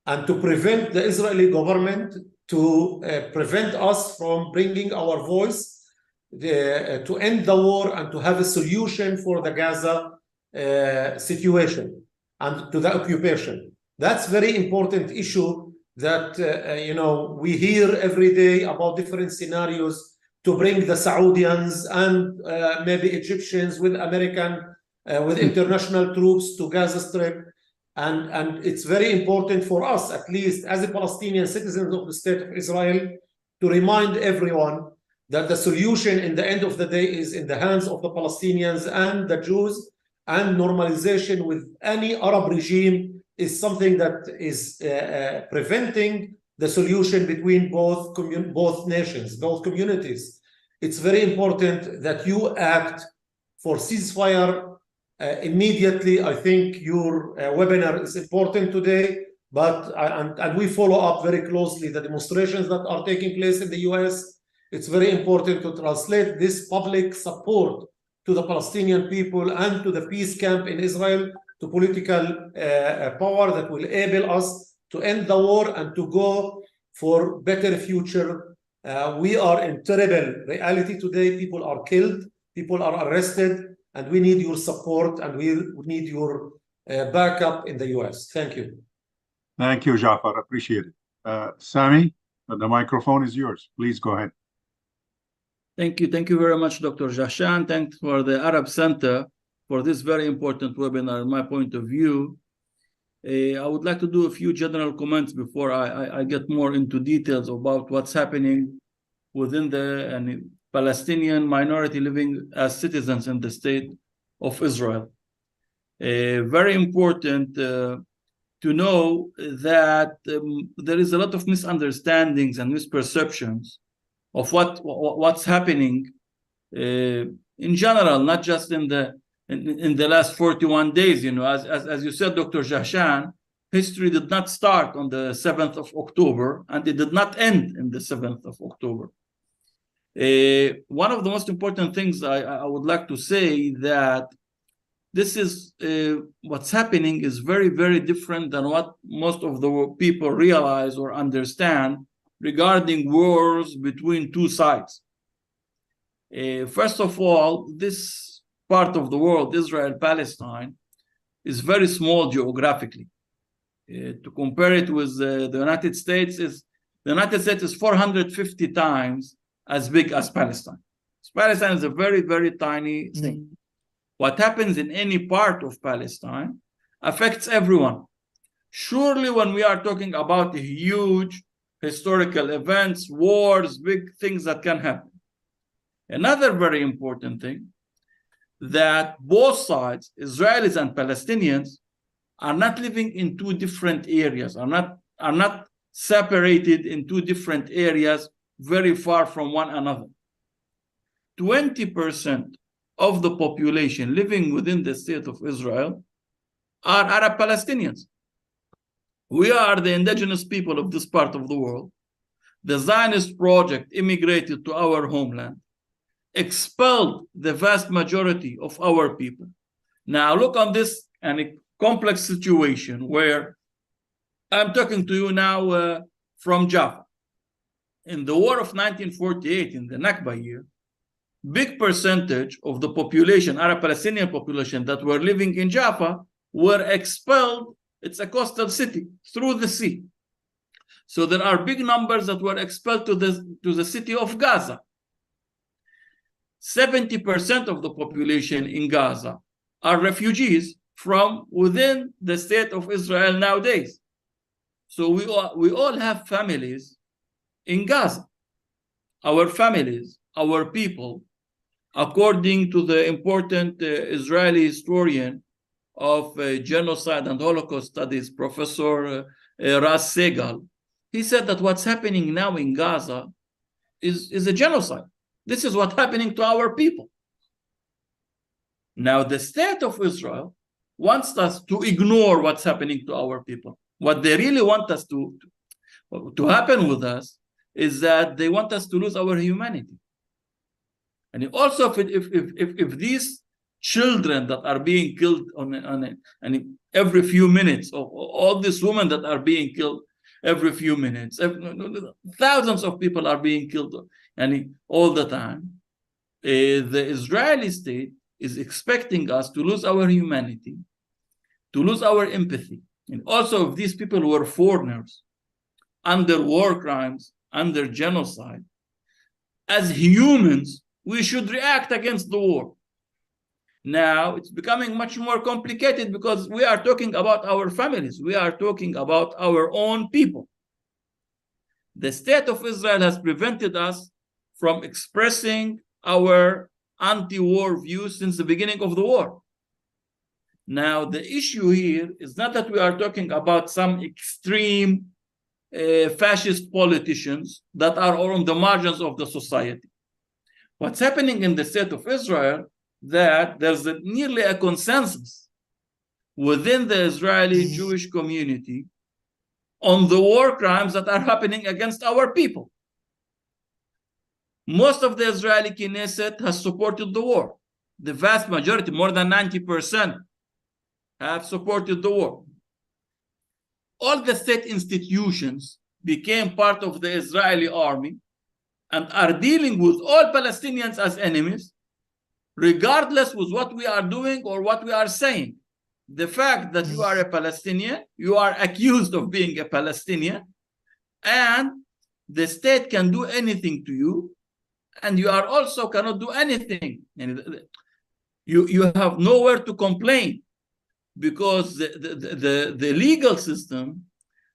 S4: and to prevent the Israeli government to prevent us from bringing our voice to end the war and to have a solution for the Gaza situation and to the occupation. That's very important issue that we hear every day about different scenarios to bring the Saudians and maybe Egyptians with with international troops to Gaza Strip. And it's very important for us, at least as a Palestinian citizens of the state of Israel, to remind everyone that the solution in the end of the day is in the hands of the Palestinians and the Jews, and normalization with any Arab regime is something that is preventing the solution between both nations, both communities. It's very important that you act for ceasefire immediately. I think your webinar is important today, and we follow up very closely the demonstrations that are taking place in the US. It's very important to translate this public support to the Palestinian people and to the peace camp in Israel to political power that will enable us to end the war and to go for better future. We are in terrible reality today. People are killed, people are arrested, and we need your support and we need your backup in the US. Thank you.
S1: Thank you, Jafar. Appreciate it. Sami, the microphone is yours. Please go ahead.
S5: Thank you. Thank you very much, Dr. Jahshan. Thanks for the Arab Center for this very important webinar, in my point of view. I would like to do a few general comments before I get more into details about what's happening within the Palestinian minority living as citizens in the state of Israel. Very important to know that there is a lot of misunderstandings and misperceptions of what's happening in general, not just in the last 41 days. As you said, Dr. Jahshan, history did not start on the 7th of October, and it did not end in the 7th of October. One of the most important things I would like to say that this is what's happening is very, very different than what most of the people realize or understand regarding wars between two sides. First of all, this part of the world, Israel, Palestine, is very small geographically. To compare it with the United States, the United States is 450 times as big as Palestine. So Palestine is a very, very tiny thing. What happens in any part of Palestine affects everyone. Surely when we are talking about huge historical events, wars, big things that can happen. Another very important thing, that both sides, Israelis and Palestinians, are not living in two different areas, are not separated in two different areas very far from one another. 20% of the population living within the state of Israel are Arab Palestinians. We are the indigenous people of this part of the world. The Zionist project immigrated to our homeland, expelled the vast majority of our people, Now look on this and a complex situation where I'm talking to you now from Jaffa. In the war of 1948, in the Nakba year, big percentage of the population, Arab Palestinian population that were living in Jaffa were expelled. It's a coastal city through the sea. So there are big numbers that were expelled to the city of Gaza. 70% of the population in Gaza are refugees from within the state of Israel nowadays. So we all have families in Gaza. Our families, our people, according to the important Israeli historian of genocide and Holocaust studies, Professor Ras Segal, he said that what's happening now in Gaza is a genocide. This is what's happening to our people. Now, the state of Israel wants us to ignore what's happening to our people. What they really want us to happen with us is that they want us to lose our humanity. And also, if these children that are being killed and every few minutes, or all these women that are being killed every few minutes, thousands of people are being killed and all the time, the Israeli state is expecting us to lose our humanity, to lose our empathy. And also, if these people were foreigners under war crimes, under genocide, as humans, we should react against the war. Now, it's becoming much more complicated because we are talking about our families. We are talking about our own people. The state of Israel has prevented us from expressing our anti-war views since the beginning of the war. Now, the issue here is not that we are talking about some extreme fascist politicians that are on the margins of the society. What's happening in the state of Israel, that there's nearly a consensus within the Israeli Jewish community on the war crimes that are happening against our people. Most of the Israeli Knesset has supported the war. The vast majority, more than 90%, have supported the war. All the state institutions became part of the Israeli army and are dealing with all Palestinians as enemies, regardless with what we are doing or what we are saying. The fact that you are a Palestinian, you are accused of being a Palestinian, and the state can do anything to you, and you are also cannot do anything. And you have nowhere to complain because the legal system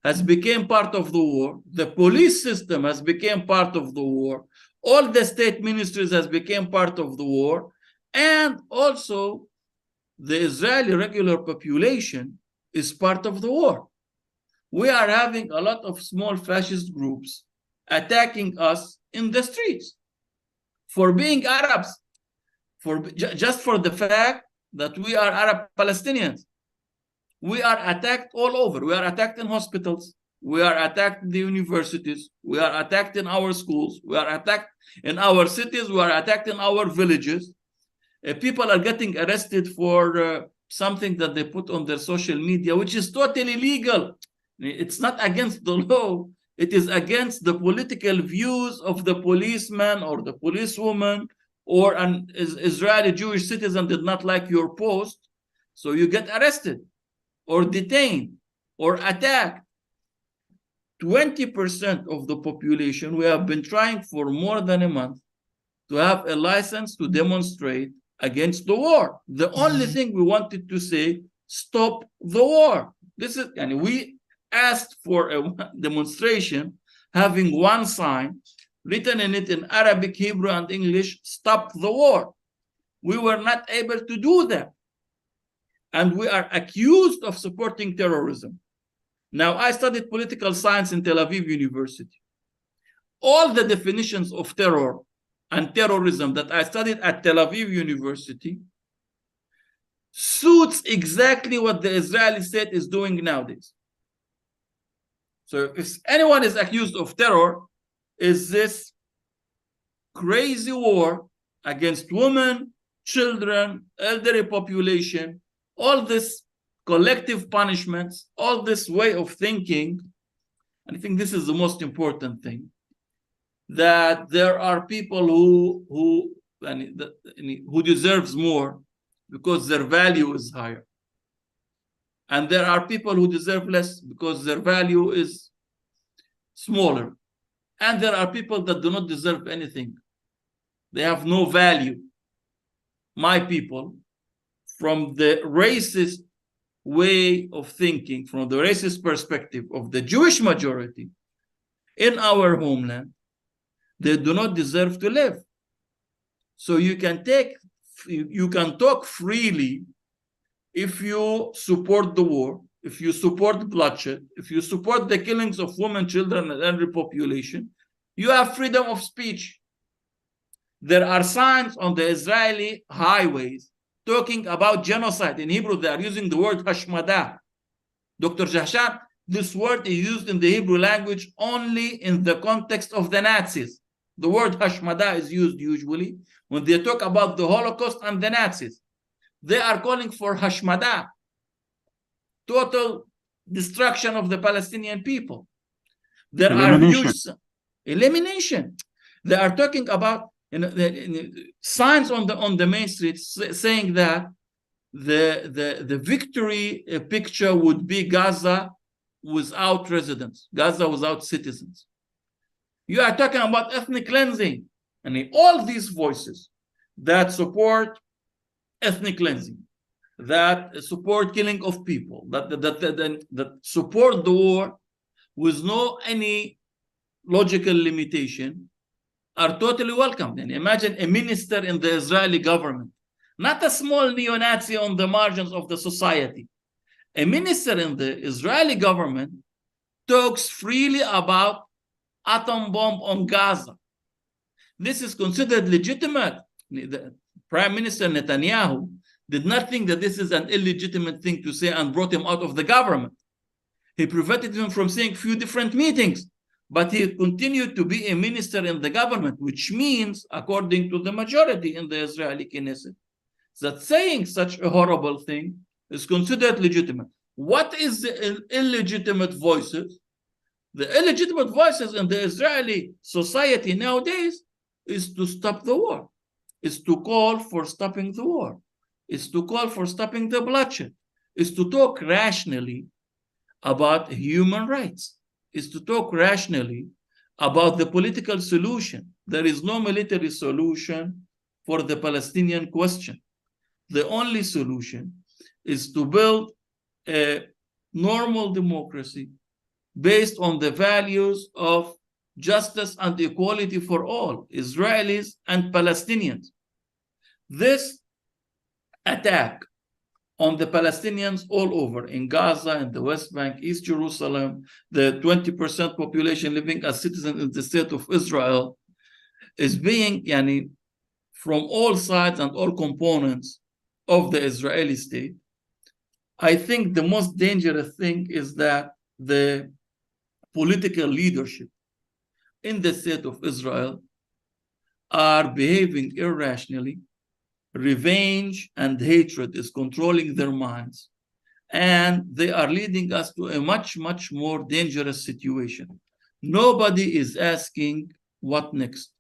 S5: has become part of the war. The police system has become part of the war. All the state ministries has become part of the war. And also the Israeli regular population is part of the war. We are having a lot of small fascist groups attacking us in the streets for being Arabs, just for the fact that we are Arab Palestinians. We are attacked all over. We are attacked in hospitals. We are attacked in the universities. We are attacked in our schools. We are attacked in our cities. We are attacked in our villages. People are getting arrested for something that they put on their social media, which is totally legal. It's not against the law. It is against the political views of the policeman or the policewoman, or an Israeli Jewish citizen did not like your post, so you get arrested or detained or attacked. 20% of the population, we have been trying for more than a month to have a license to demonstrate against the war. The only thing we wanted to say, stop the war. This is, and we asked for a demonstration having one sign written in it in Arabic, Hebrew, and English, stop the war. We were not able to do that. And we are accused of supporting terrorism. Now, I studied political science in Tel Aviv University. All the definitions of terror and terrorism that I studied at Tel Aviv University suits exactly what the Israeli state is doing nowadays. So if anyone is accused of terror, is this crazy war against women, children, elderly population, all this collective punishments, all this way of thinking. And I think this is the most important thing, that there are people who deserves more because their value is higher. And there are people who deserve less because their value is smaller. And there are people that do not deserve anything. They have no value. My people, from the racist way of thinking, from the racist perspective of the Jewish majority in our homeland, they do not deserve to live. So you can talk freely if you support the war, if you support bloodshed, if you support the killings of women, children, and elderly population. You have freedom of speech. There are signs on the Israeli highways talking about genocide. In Hebrew, they are using the word hashmada. Dr. Jahshan, this word is used in the Hebrew language only in the context of the Nazis. The word hashmada is used usually when they talk about the Holocaust and the Nazis. They are calling for hashmada, total destruction of the Palestinian people. There are huge elimination. They are talking about signs on the main streets saying that the victory picture would be Gaza without residents, Gaza without citizens. You are talking about ethnic cleansing, and all these voices that support ethnic cleansing, that support killing of people, that support the war with no any logical limitation, are totally welcome. And imagine a minister in the Israeli government, not a small neo-Nazi on the margins of the society. A minister in the Israeli government talks freely about atom bomb on Gaza. This is considered legitimate. The Prime Minister Netanyahu did not think that this is an illegitimate thing to say and brought him out of the government. He prevented him from saying a few different meetings, but he continued to be a minister in the government, which means, according to the majority in the Israeli Knesset, that saying such a horrible thing is considered legitimate. What is the illegitimate voices? The illegitimate voices in the Israeli society nowadays is to stop the war, is to call for stopping the war, is to call for stopping the bloodshed, is to talk rationally about human rights, is to talk rationally about the political solution. There is no military solution for the Palestinian question. The only solution is to build a normal democracy based on the values of justice and equality for all, Israelis and Palestinians. This attack on the Palestinians all over, in Gaza, in the West Bank, East Jerusalem, the 20% population living as citizens in the state of Israel, is being, from all sides and all components of the Israeli state. I think the most dangerous thing is that the political leadership in the state of Israel are behaving irrationally. Revenge and hatred is controlling their minds, and they are leading us to a much, much more dangerous situation. Nobody is asking what next,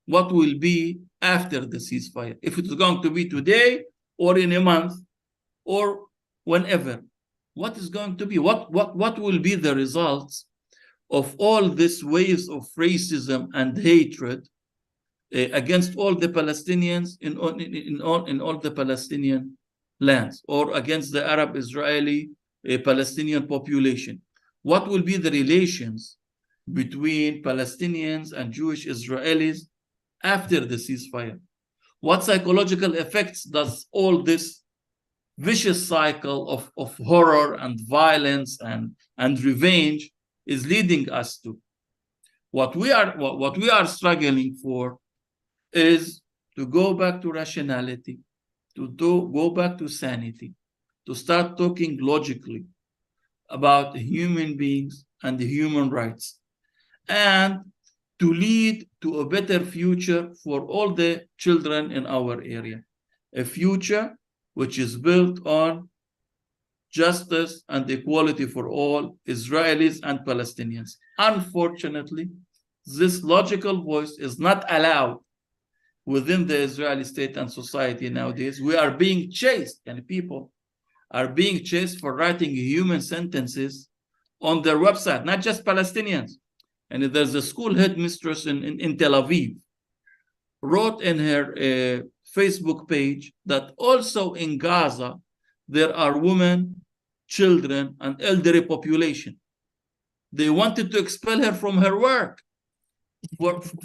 S5: what will be after the ceasefire, if it's going to be today or in a month or whenever. What is going to be? What will be the results of all these waves of racism and hatred against all the Palestinians in all the Palestinian lands, or against the Arab-Israeli Palestinian population? What will be the relations between Palestinians and Jewish Israelis after the ceasefire? What psychological effects does all this vicious cycle of horror and violence and revenge is leading us to? What we are struggling for is to go back to rationality, to go back to sanity, to start talking logically about human beings and the human rights. And to lead to a better future for all the children in our area. A future which is built on justice and equality for all Israelis and Palestinians. Unfortunately, this logical voice is not allowed within the Israeli state and society nowadays. We are being chased, and people are being chased for writing human sentences on their website, not just Palestinians. And there's a school headmistress in Tel Aviv wrote in her Facebook page that also in Gaza, there are women, children, and elderly population. They wanted to expel her from her work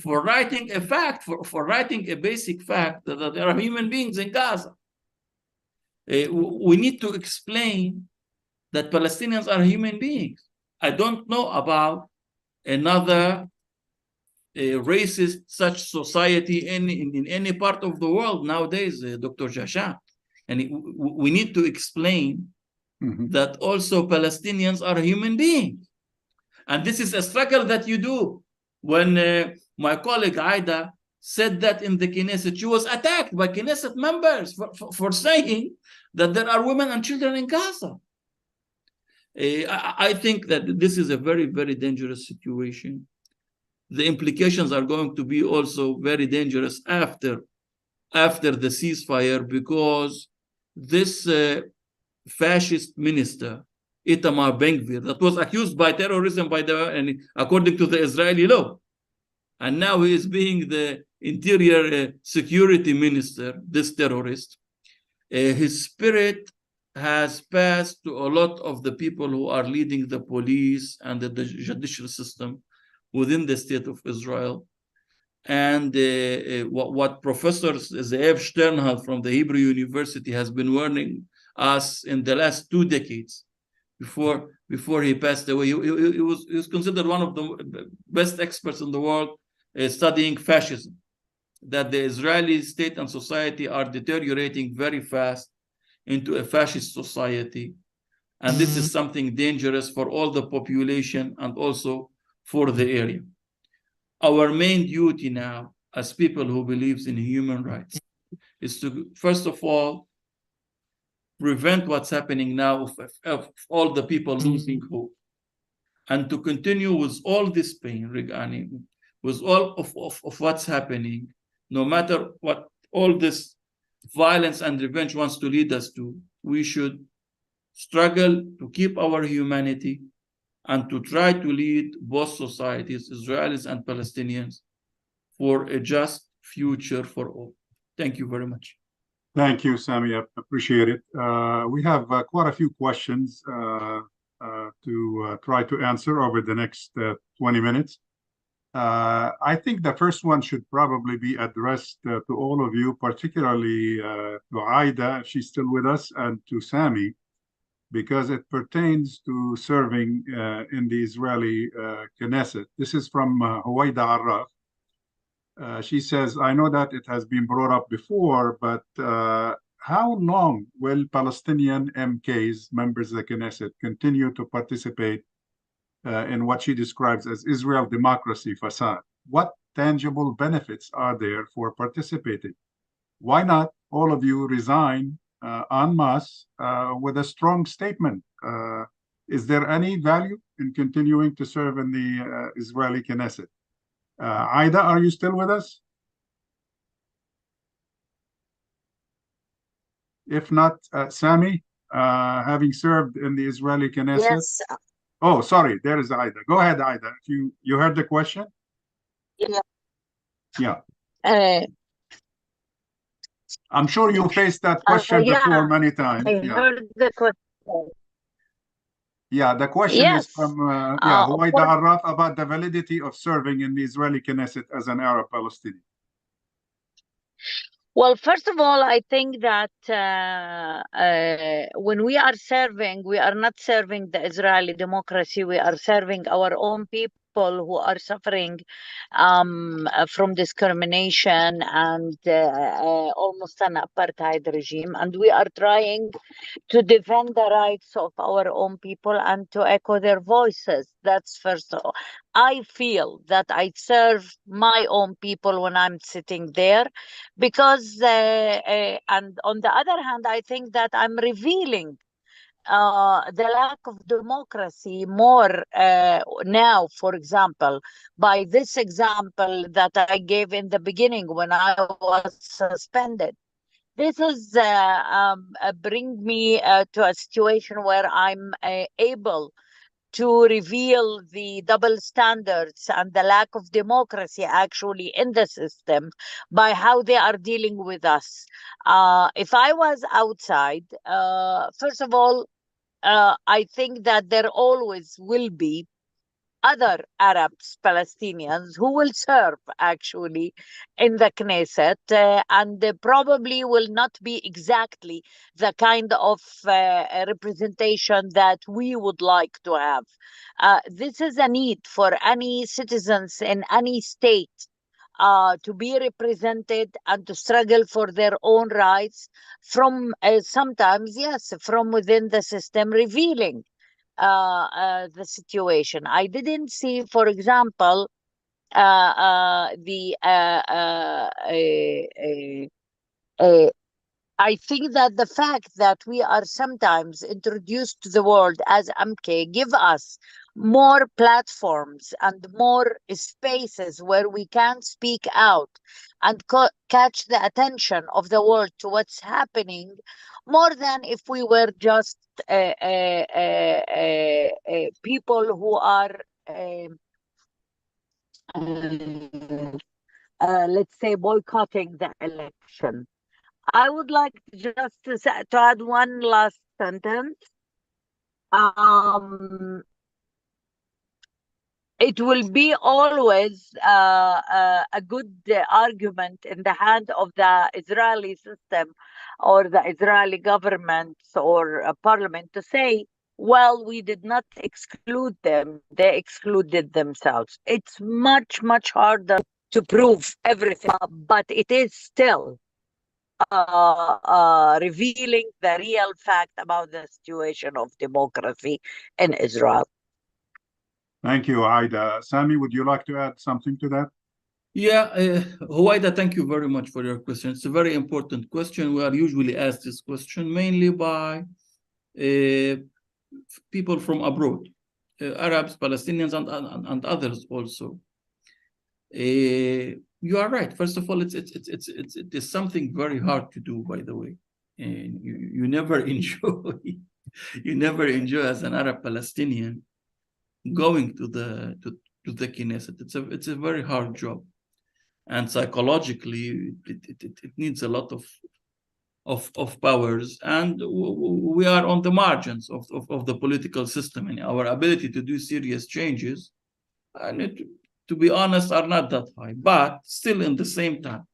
S5: for writing a fact, for writing a basic fact that there are human beings in Gaza. We need to explain that Palestinians are human beings. I don't know about another racist such society in any part of the world nowadays, Dr. Jashan. And we need to explain that also Palestinians are human beings. And this is a struggle that you do. When my colleague Aida said that in the Knesset, she was attacked by Knesset members for saying that there are women and children in Gaza. I think that this is a very, very dangerous situation. The implications are going to be also very dangerous after the ceasefire, because this fascist minister, Itamar Ben-Gvir, that was accused by terrorism and according to the Israeli law, and now he is being the interior security minister, this terrorist. His spirit has passed to a lot of the people who are leading the police and the judicial system within the state of Israel. And what Professor Zeev Sternhal from the Hebrew University has been warning us in the last 2 decades, before he passed away. He was considered one of the best experts in the world studying fascism, that the Israeli state and society are deteriorating very fast into a fascist society. And this is something dangerous for all the population and also for the area. Our main duty now, as people who believes in human rights, is to, first of all, prevent what's happening now of all the people losing hope, and to continue with all this pain regarding, with all of what's happening, no matter what all this violence and revenge wants to lead us to. We should struggle to keep our humanity and to try to lead both societies, Israelis and Palestinians, for a just future for all. Thank you very much.
S1: Thank you, Sami. I appreciate it. We have quite a few questions to try to answer over the next 20 minutes. I think the first one should probably be addressed to all of you, particularly to Aida, if she's still with us, and to Sami, because it pertains to serving in the Israeli Knesset. This is from Huwaida Arraf. She says, I know that it has been brought up before, but how long will Palestinian MKs, members of the Knesset, continue to participate in what she describes as Israel democracy facade? What tangible benefits are there for participating? Why not all of you resign en masse with a strong statement? Is there any value in continuing to serve in the Israeli Knesset? Aida, are you still with us? If not, Sami, having served in the Israeli Knesset.
S2: Yes.
S1: Oh, sorry, there is Aida. Go ahead, Aida. You heard the question?
S2: Yeah.
S1: Yeah. I'm sure you faced that question before many times.
S2: I heard the question.
S1: Yeah, the question is from Huwaida
S2: what-
S1: Arraf about the validity of serving in the Israeli Knesset as an Arab Palestinian.
S2: Well, first of all, I think that when we are serving, we are not serving the Israeli democracy. We are serving our own people. people who are suffering from discrimination and almost an apartheid regime. And we are trying to defend the rights of our own people and to echo their voices. That's first of all. I feel that I serve my own people when I'm sitting there, because, and on the other hand, I think that I'm revealing the lack of democracy more now, for example, by this example that I gave in the beginning when I was suspended. This is bring me to a situation where I'm able to reveal the double standards and the lack of democracy actually in the system by how they are dealing with us. If I was outside, first of all, I think that there always will be other Arabs, Palestinians, who will serve actually in the Knesset, and they probably will not be exactly the kind of representation that we would like to have. This is a need for any citizens in any state to be represented and to struggle for their own rights from sometimes, yes, from within the system, revealing the situation. I didn't see, for example, I think that the fact that we are sometimes introduced to the world as MK give us more platforms and more spaces where we can speak out and catch the attention of the world to what's happening, more than if we were just people who are let's say boycotting the election. I would like just to add one last sentence. It will be always a good argument in the hand of the Israeli system or the Israeli government or parliament to say, well, we did not exclude them, they excluded themselves. It's much, much harder to prove everything, but it is still revealing the real fact about the situation of democracy in Israel.
S1: Thank you, Aida. Sami, would you like to add something to that?
S5: Yeah, Huwaida, thank you very much for your question. It's a very important question. We are usually asked this question mainly by people from abroad, Arabs, Palestinians, and others also. You are right. First of all, it is something very hard to do, by the way. And you never enjoy, you never enjoy as an Arab Palestinian going to the Knesset. It's a very hard job, and psychologically it needs a lot of powers, and we are on the margins of the political system, and our ability to do serious changes, and to be honest, are not that high. But still, in the same time,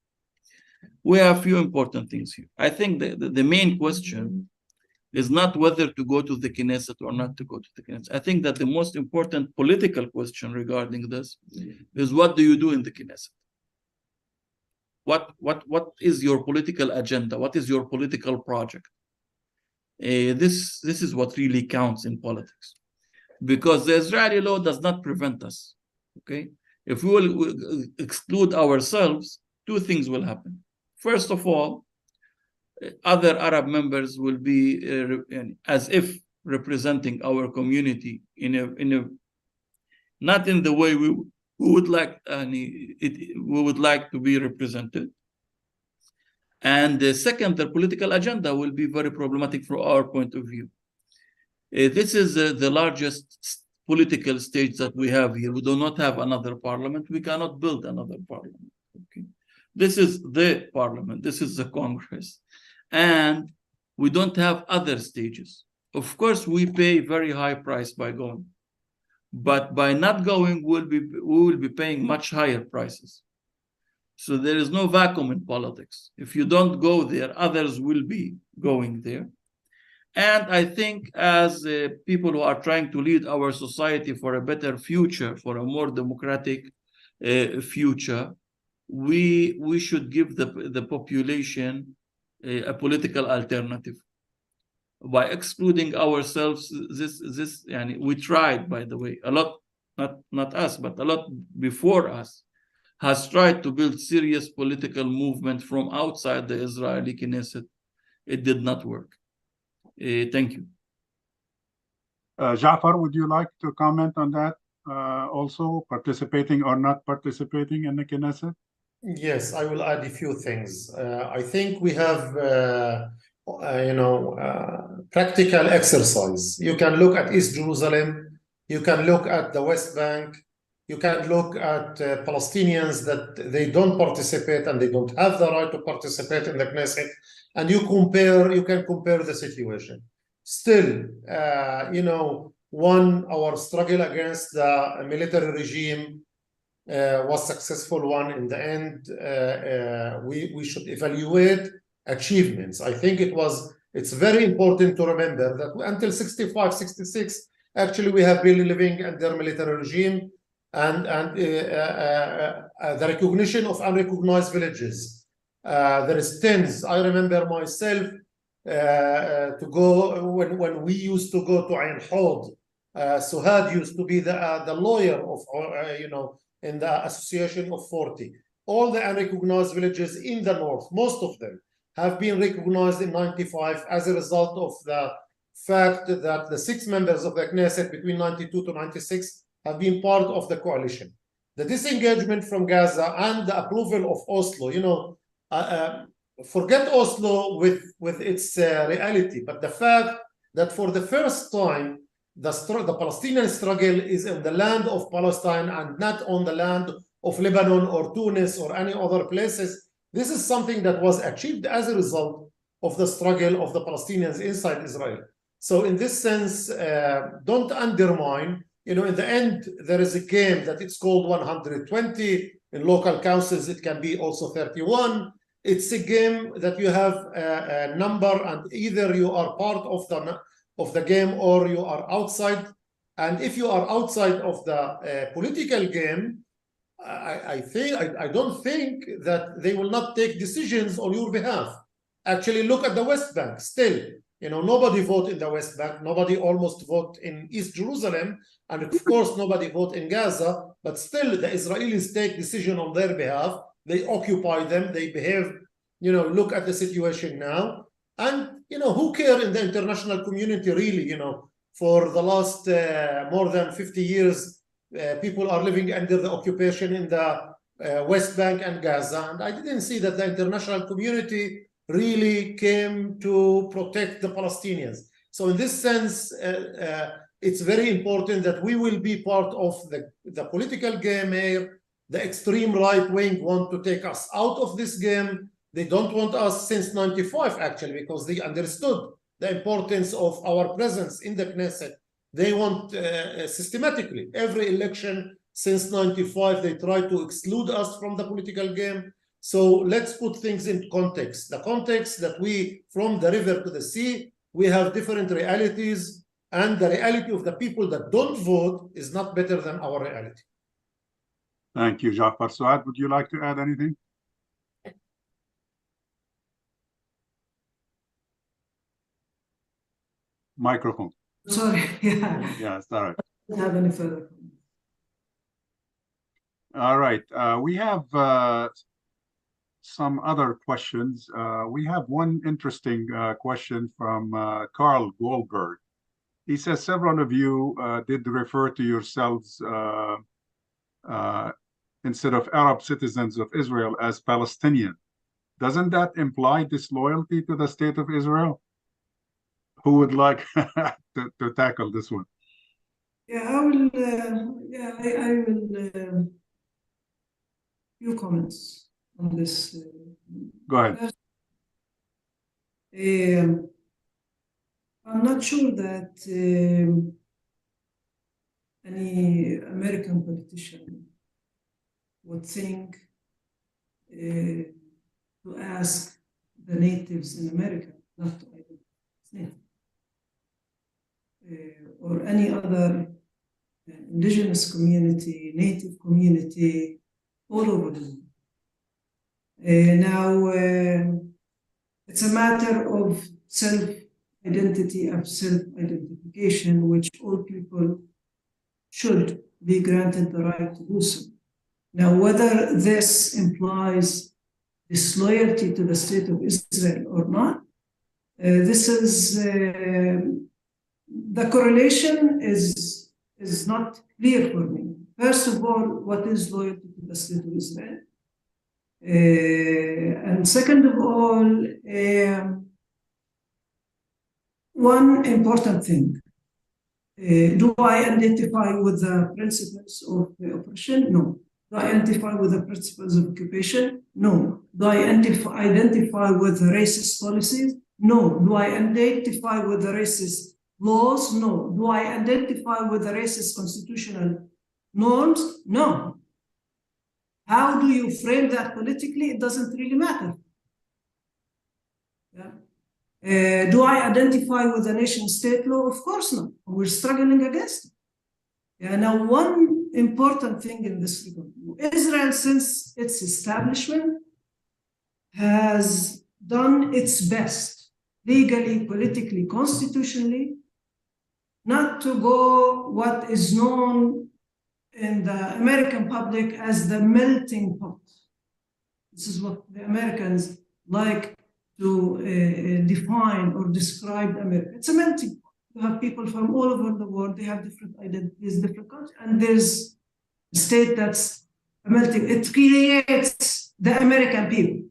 S5: we have a few important things here. I think the main question is not whether to go to the Knesset or not to go to the Knesset. I think that the most important political question regarding this is, what do you do in the Knesset? What is your political agenda? What is your political project? This is what really counts in politics, because the Israeli law does not prevent us. Okay, if we will exclude ourselves, two things will happen. First of all, other Arab members will be as if representing our community in a not in the way we would like to be represented. And second, the political agenda will be very problematic from our point of view. This is the largest political stage that we have here. We do not have another parliament. We cannot build another parliament. Okay, this is the parliament. This is the Congress. And we don't have other stages. Of course, we pay very high price by going, but by not going, we will be paying much higher prices. So there is no vacuum in politics. If you don't go there, others will be going there. And I think as people who are trying to lead our society for a better future, for a more democratic future, we should give the population a political alternative. By excluding ourselves, this and we tried, by the way, a lot, not us, but a lot before us, has tried to build serious political movement from outside the Israeli Knesset. It did not work. Thank you.
S1: Jafar, would you like to comment on that? Also, participating or not participating in the Knesset?
S4: Yes, I will add a few things. I think we have, practical exercise. You can look at East Jerusalem. You can look at the West Bank. You can look at Palestinians that they don't participate and they don't have the right to participate in the Knesset. And you can compare the situation. Still, our struggle against the military regime was successful one in the end. We should evaluate achievements. I think it's very important to remember that until 65, 66, actually we have been living under military regime and the recognition of unrecognized villages. There is tens. I remember myself to go when we used to go to Ain Hod. Suad used to be the lawyer of in the Association of 40. All the unrecognized villages in the north, most of them, have been recognized in 95 as a result of the fact that the 6 members of the Knesset between 92 to 96 have been part of the coalition. The disengagement from Gaza and the approval of Oslo, forget Oslo with its reality, but the fact that for the first time, the Palestinian struggle is in the land of Palestine and not on the land of Lebanon or Tunis or any other places. This is something that was achieved as a result of the struggle of the Palestinians inside Israel. So in this sense, don't undermine, in the end, there is a game that it's called 120. In local councils, it can be also 31. It's a game that you have a number and either you are part of the game or you are outside. And if you are outside of the political game, I don't think that they will not take decisions on your behalf. Actually, look at the West Bank. Still, nobody vote in the West Bank. Nobody almost vote in East Jerusalem. And of course, nobody vote in Gaza. But still, the Israelis take decision on their behalf. They occupy them. They behave, look at the situation now. And, who care in the international community really, for the last more than 50 years, people are living under the occupation in the West Bank and Gaza. And I didn't see that the international community really came to protect the Palestinians. So in this sense, it's very important that we will be part of the political game here. The extreme right wing want to take us out of this game. They don't want us since 95, actually, because they understood the importance of our presence in the Knesset. They want systematically, every election since 95, they try to exclude us from the political game. So let's put things in context. The context that from the river to the sea, we have different realities, and the reality of the people that don't vote is not better than our reality.
S1: Thank you, Jafar. Suad, would you like to add anything? Microphone.
S3: Sorry, yeah.
S1: Yes, all right.
S3: Don't have any further comments.
S1: All right. We have some other questions. We have one interesting question from Carl Goldberg. He says several of you did refer to yourselves instead of Arab citizens of Israel as Palestinian. Doesn't that imply disloyalty to the state of Israel? Who would like to tackle this one?
S3: Yeah, I will. I will. Few comments on this.
S1: Go ahead.
S3: I'm not sure that any American politician would think to ask the natives in America not to identify as natives. any other indigenous community, native community, all over the world. Now, it's a matter of self-identity, of self-identification, which all people should be granted the right to do so. Now, whether this implies disloyalty to the state of Israel or not, this is the correlation is not clear for me. First of all, what is loyalty to the state of Israel? And second of all, one important thing. Do I identify with the principles of oppression? No. Do I identify with the principles of occupation? No. Do I identify with racist policies? No. Do I identify with the racist laws? No. Do I identify with the racist constitutional norms? No. How do you frame that politically? It doesn't really matter. Yeah. Do I identify with the nation-state law? Of course not. We're struggling against it. Yeah, now, one important thing in this regard, Israel, since its establishment, has done its best, legally, politically, constitutionally, not to go what is known in the American public as the melting pot. This is what the Americans like to define or describe America. It's a melting pot. You have people from all over the world. They have different identities, different countries, and there's a state that's a melting. It creates the American people.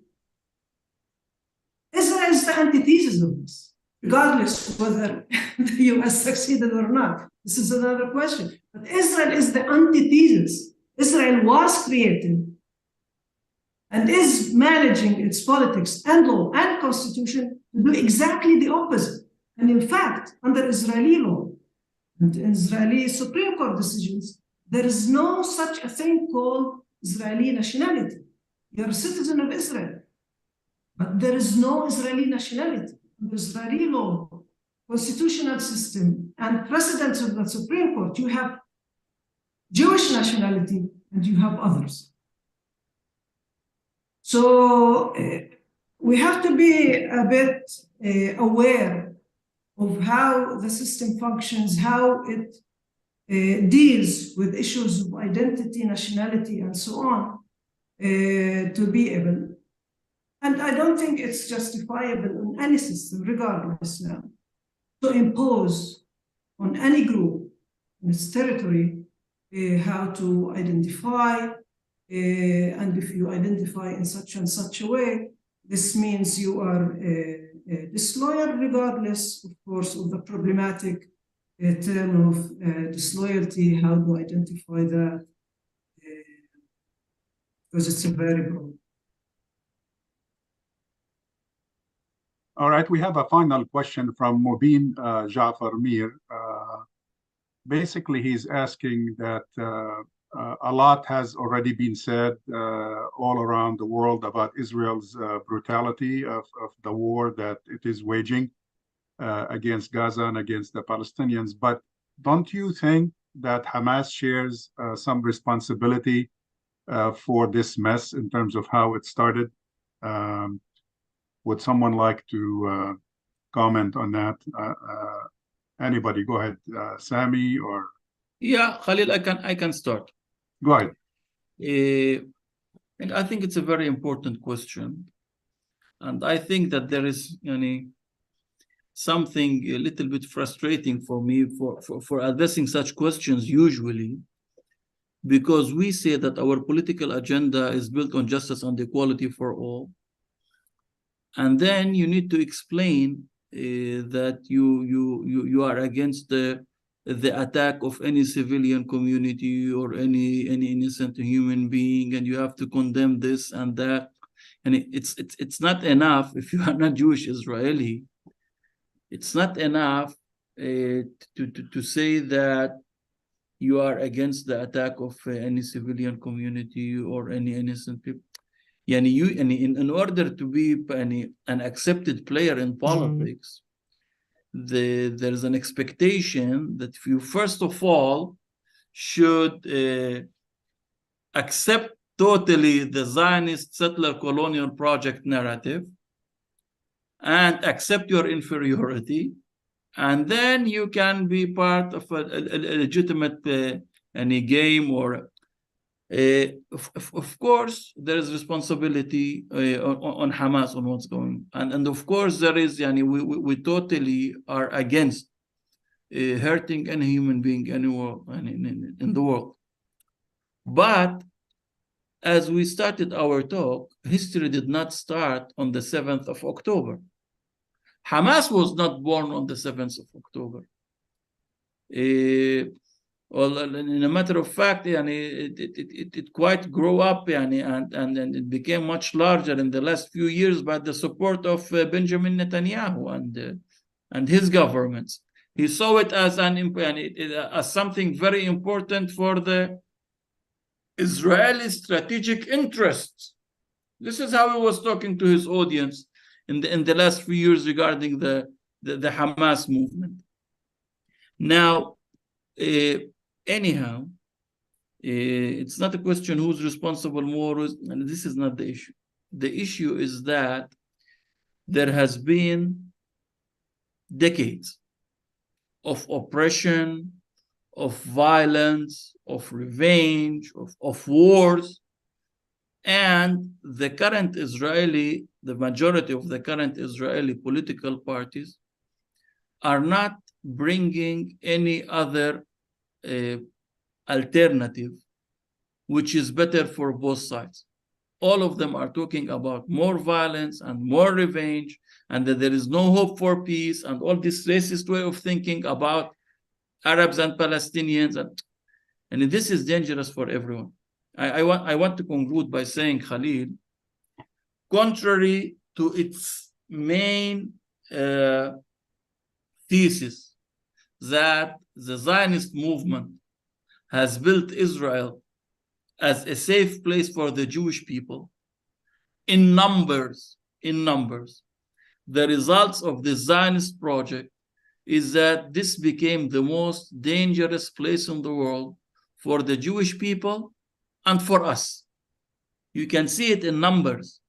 S3: Israel is the antithesis of this, regardless whether the US succeeded or not. This is another question. But Israel is the antithesis. Israel was created and is managing its politics and law and constitution to do exactly the opposite. And in fact, under Israeli law and Israeli Supreme Court decisions, there is no such a thing called Israeli nationality. You're a citizen of Israel, but there is no Israeli nationality. Under Israeli law, constitutional system, and precedents of the Supreme Court, you have Jewish nationality and you have others. So we have to be a bit aware of how the system functions, how it deals with issues of identity, nationality, and so on, to be able. And I don't think it's justifiable in any system, regardless now, to impose on any group in its territory how to identify, and if you identify in such and such a way, this means you are disloyal, regardless, of course, of the problematic term of disloyalty, how to identify that, because it's a very broad.
S1: All right, we have a final question from Mubin Jafar Mir. Basically, he's asking that a lot has already been said all around the world about Israel's brutality of the war that it is waging against Gaza and against the Palestinians. But don't you think that Hamas shares some responsibility for this mess in terms of how it started? Would someone like to comment on that? Anybody, go ahead. Sami or?
S5: Yeah, Khalil, I can start.
S1: Go ahead.
S5: And I think it's a very important question. And I think that there is something a little bit frustrating for me for addressing such questions usually, because we say that our political agenda is built on justice and equality for all. And then you need to explain that you are against the attack of any civilian community or any innocent human being, and you have to condemn this and that. And it's not enough if you are not Jewish Israeli. It's not enough to say that you are against the attack of any civilian community or any innocent people. In order to be an accepted player in politics, there's an expectation that you first of all should accept totally the Zionist settler colonial project narrative and accept your inferiority, and then you can be part of a legitimate any game. Or of course there is responsibility on Hamas on what's going on, and of course there is we totally are against hurting any human being anywhere in the world. But as we started our talk, history did not start on the 7th of October. Hamas was not born on the 7th of October. Well, in a matter of fact, it quite grew up and it became much larger in the last few years by the support of Benjamin Netanyahu and his governments. He saw it as as something very important for the Israeli strategic interests. This is how he was talking to his audience in the last few years regarding the Hamas movement. Now, anyhow, it's not a question who's responsible more, and this is not the issue. The issue is that there has been decades of oppression, of violence, of revenge, of wars, and the majority of the current Israeli political parties are not bringing any other alternative which is better for both sides. All of them are talking about more violence and more revenge, and that there is no hope for peace, and all this racist way of thinking about Arabs and Palestinians, and this is dangerous for everyone. I want to conclude by saying, Khalil, contrary to its main thesis that the Zionist movement has built Israel as a safe place for the Jewish people, in numbers, the results of the Zionist project is that this became the most dangerous place in the world for the Jewish people and for us. You can see it in numbers.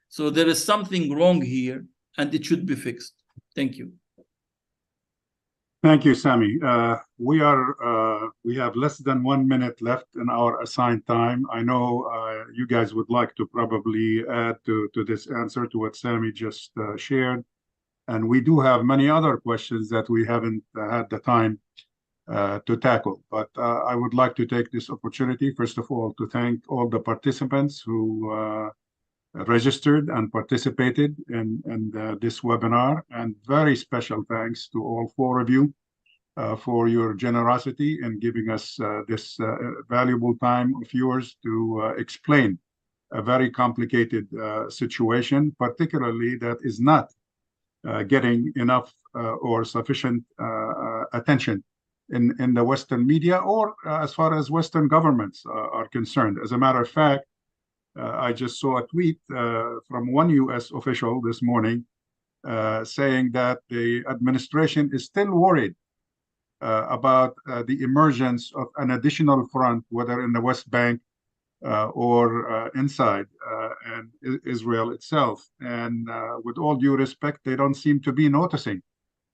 S5: So there is something wrong here, and it should be fixed. Thank you.
S1: Thank you, Sami. We have less than 1 minute left in our assigned time. I know you guys would like to probably add to this answer to what Sami just shared. And we do have many other questions that we haven't had the time to tackle. But I would like to take this opportunity, first of all, to thank all the participants who registered and participated in this webinar. And very special thanks to all 4 of you for your generosity in giving us this valuable time of yours to explain a very complicated situation, particularly that is not getting enough or sufficient attention in the Western media or as far as Western governments are concerned. As a matter of fact, I just saw a tweet from one U.S. official this morning saying that the administration is still worried about the emergence of an additional front, whether in the West Bank or inside and Israel itself. And with all due respect, they don't seem to be noticing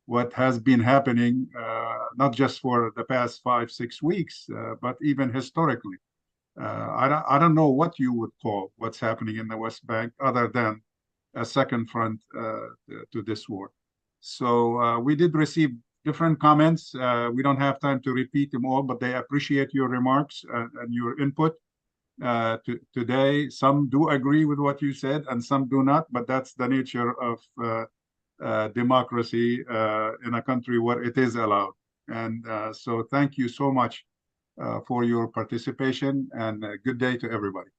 S1: what has been happening, not just for the past 5-6 weeks, but even historically. I don't know what you would call what's happening in the West Bank other than a second front to this war. So we did receive different comments. We don't have time to repeat them all, but they appreciate your remarks and your input today. Some do agree with what you said and some do not, but that's the nature of democracy in a country where it is allowed. And so thank you so much for your participation, and good day to everybody.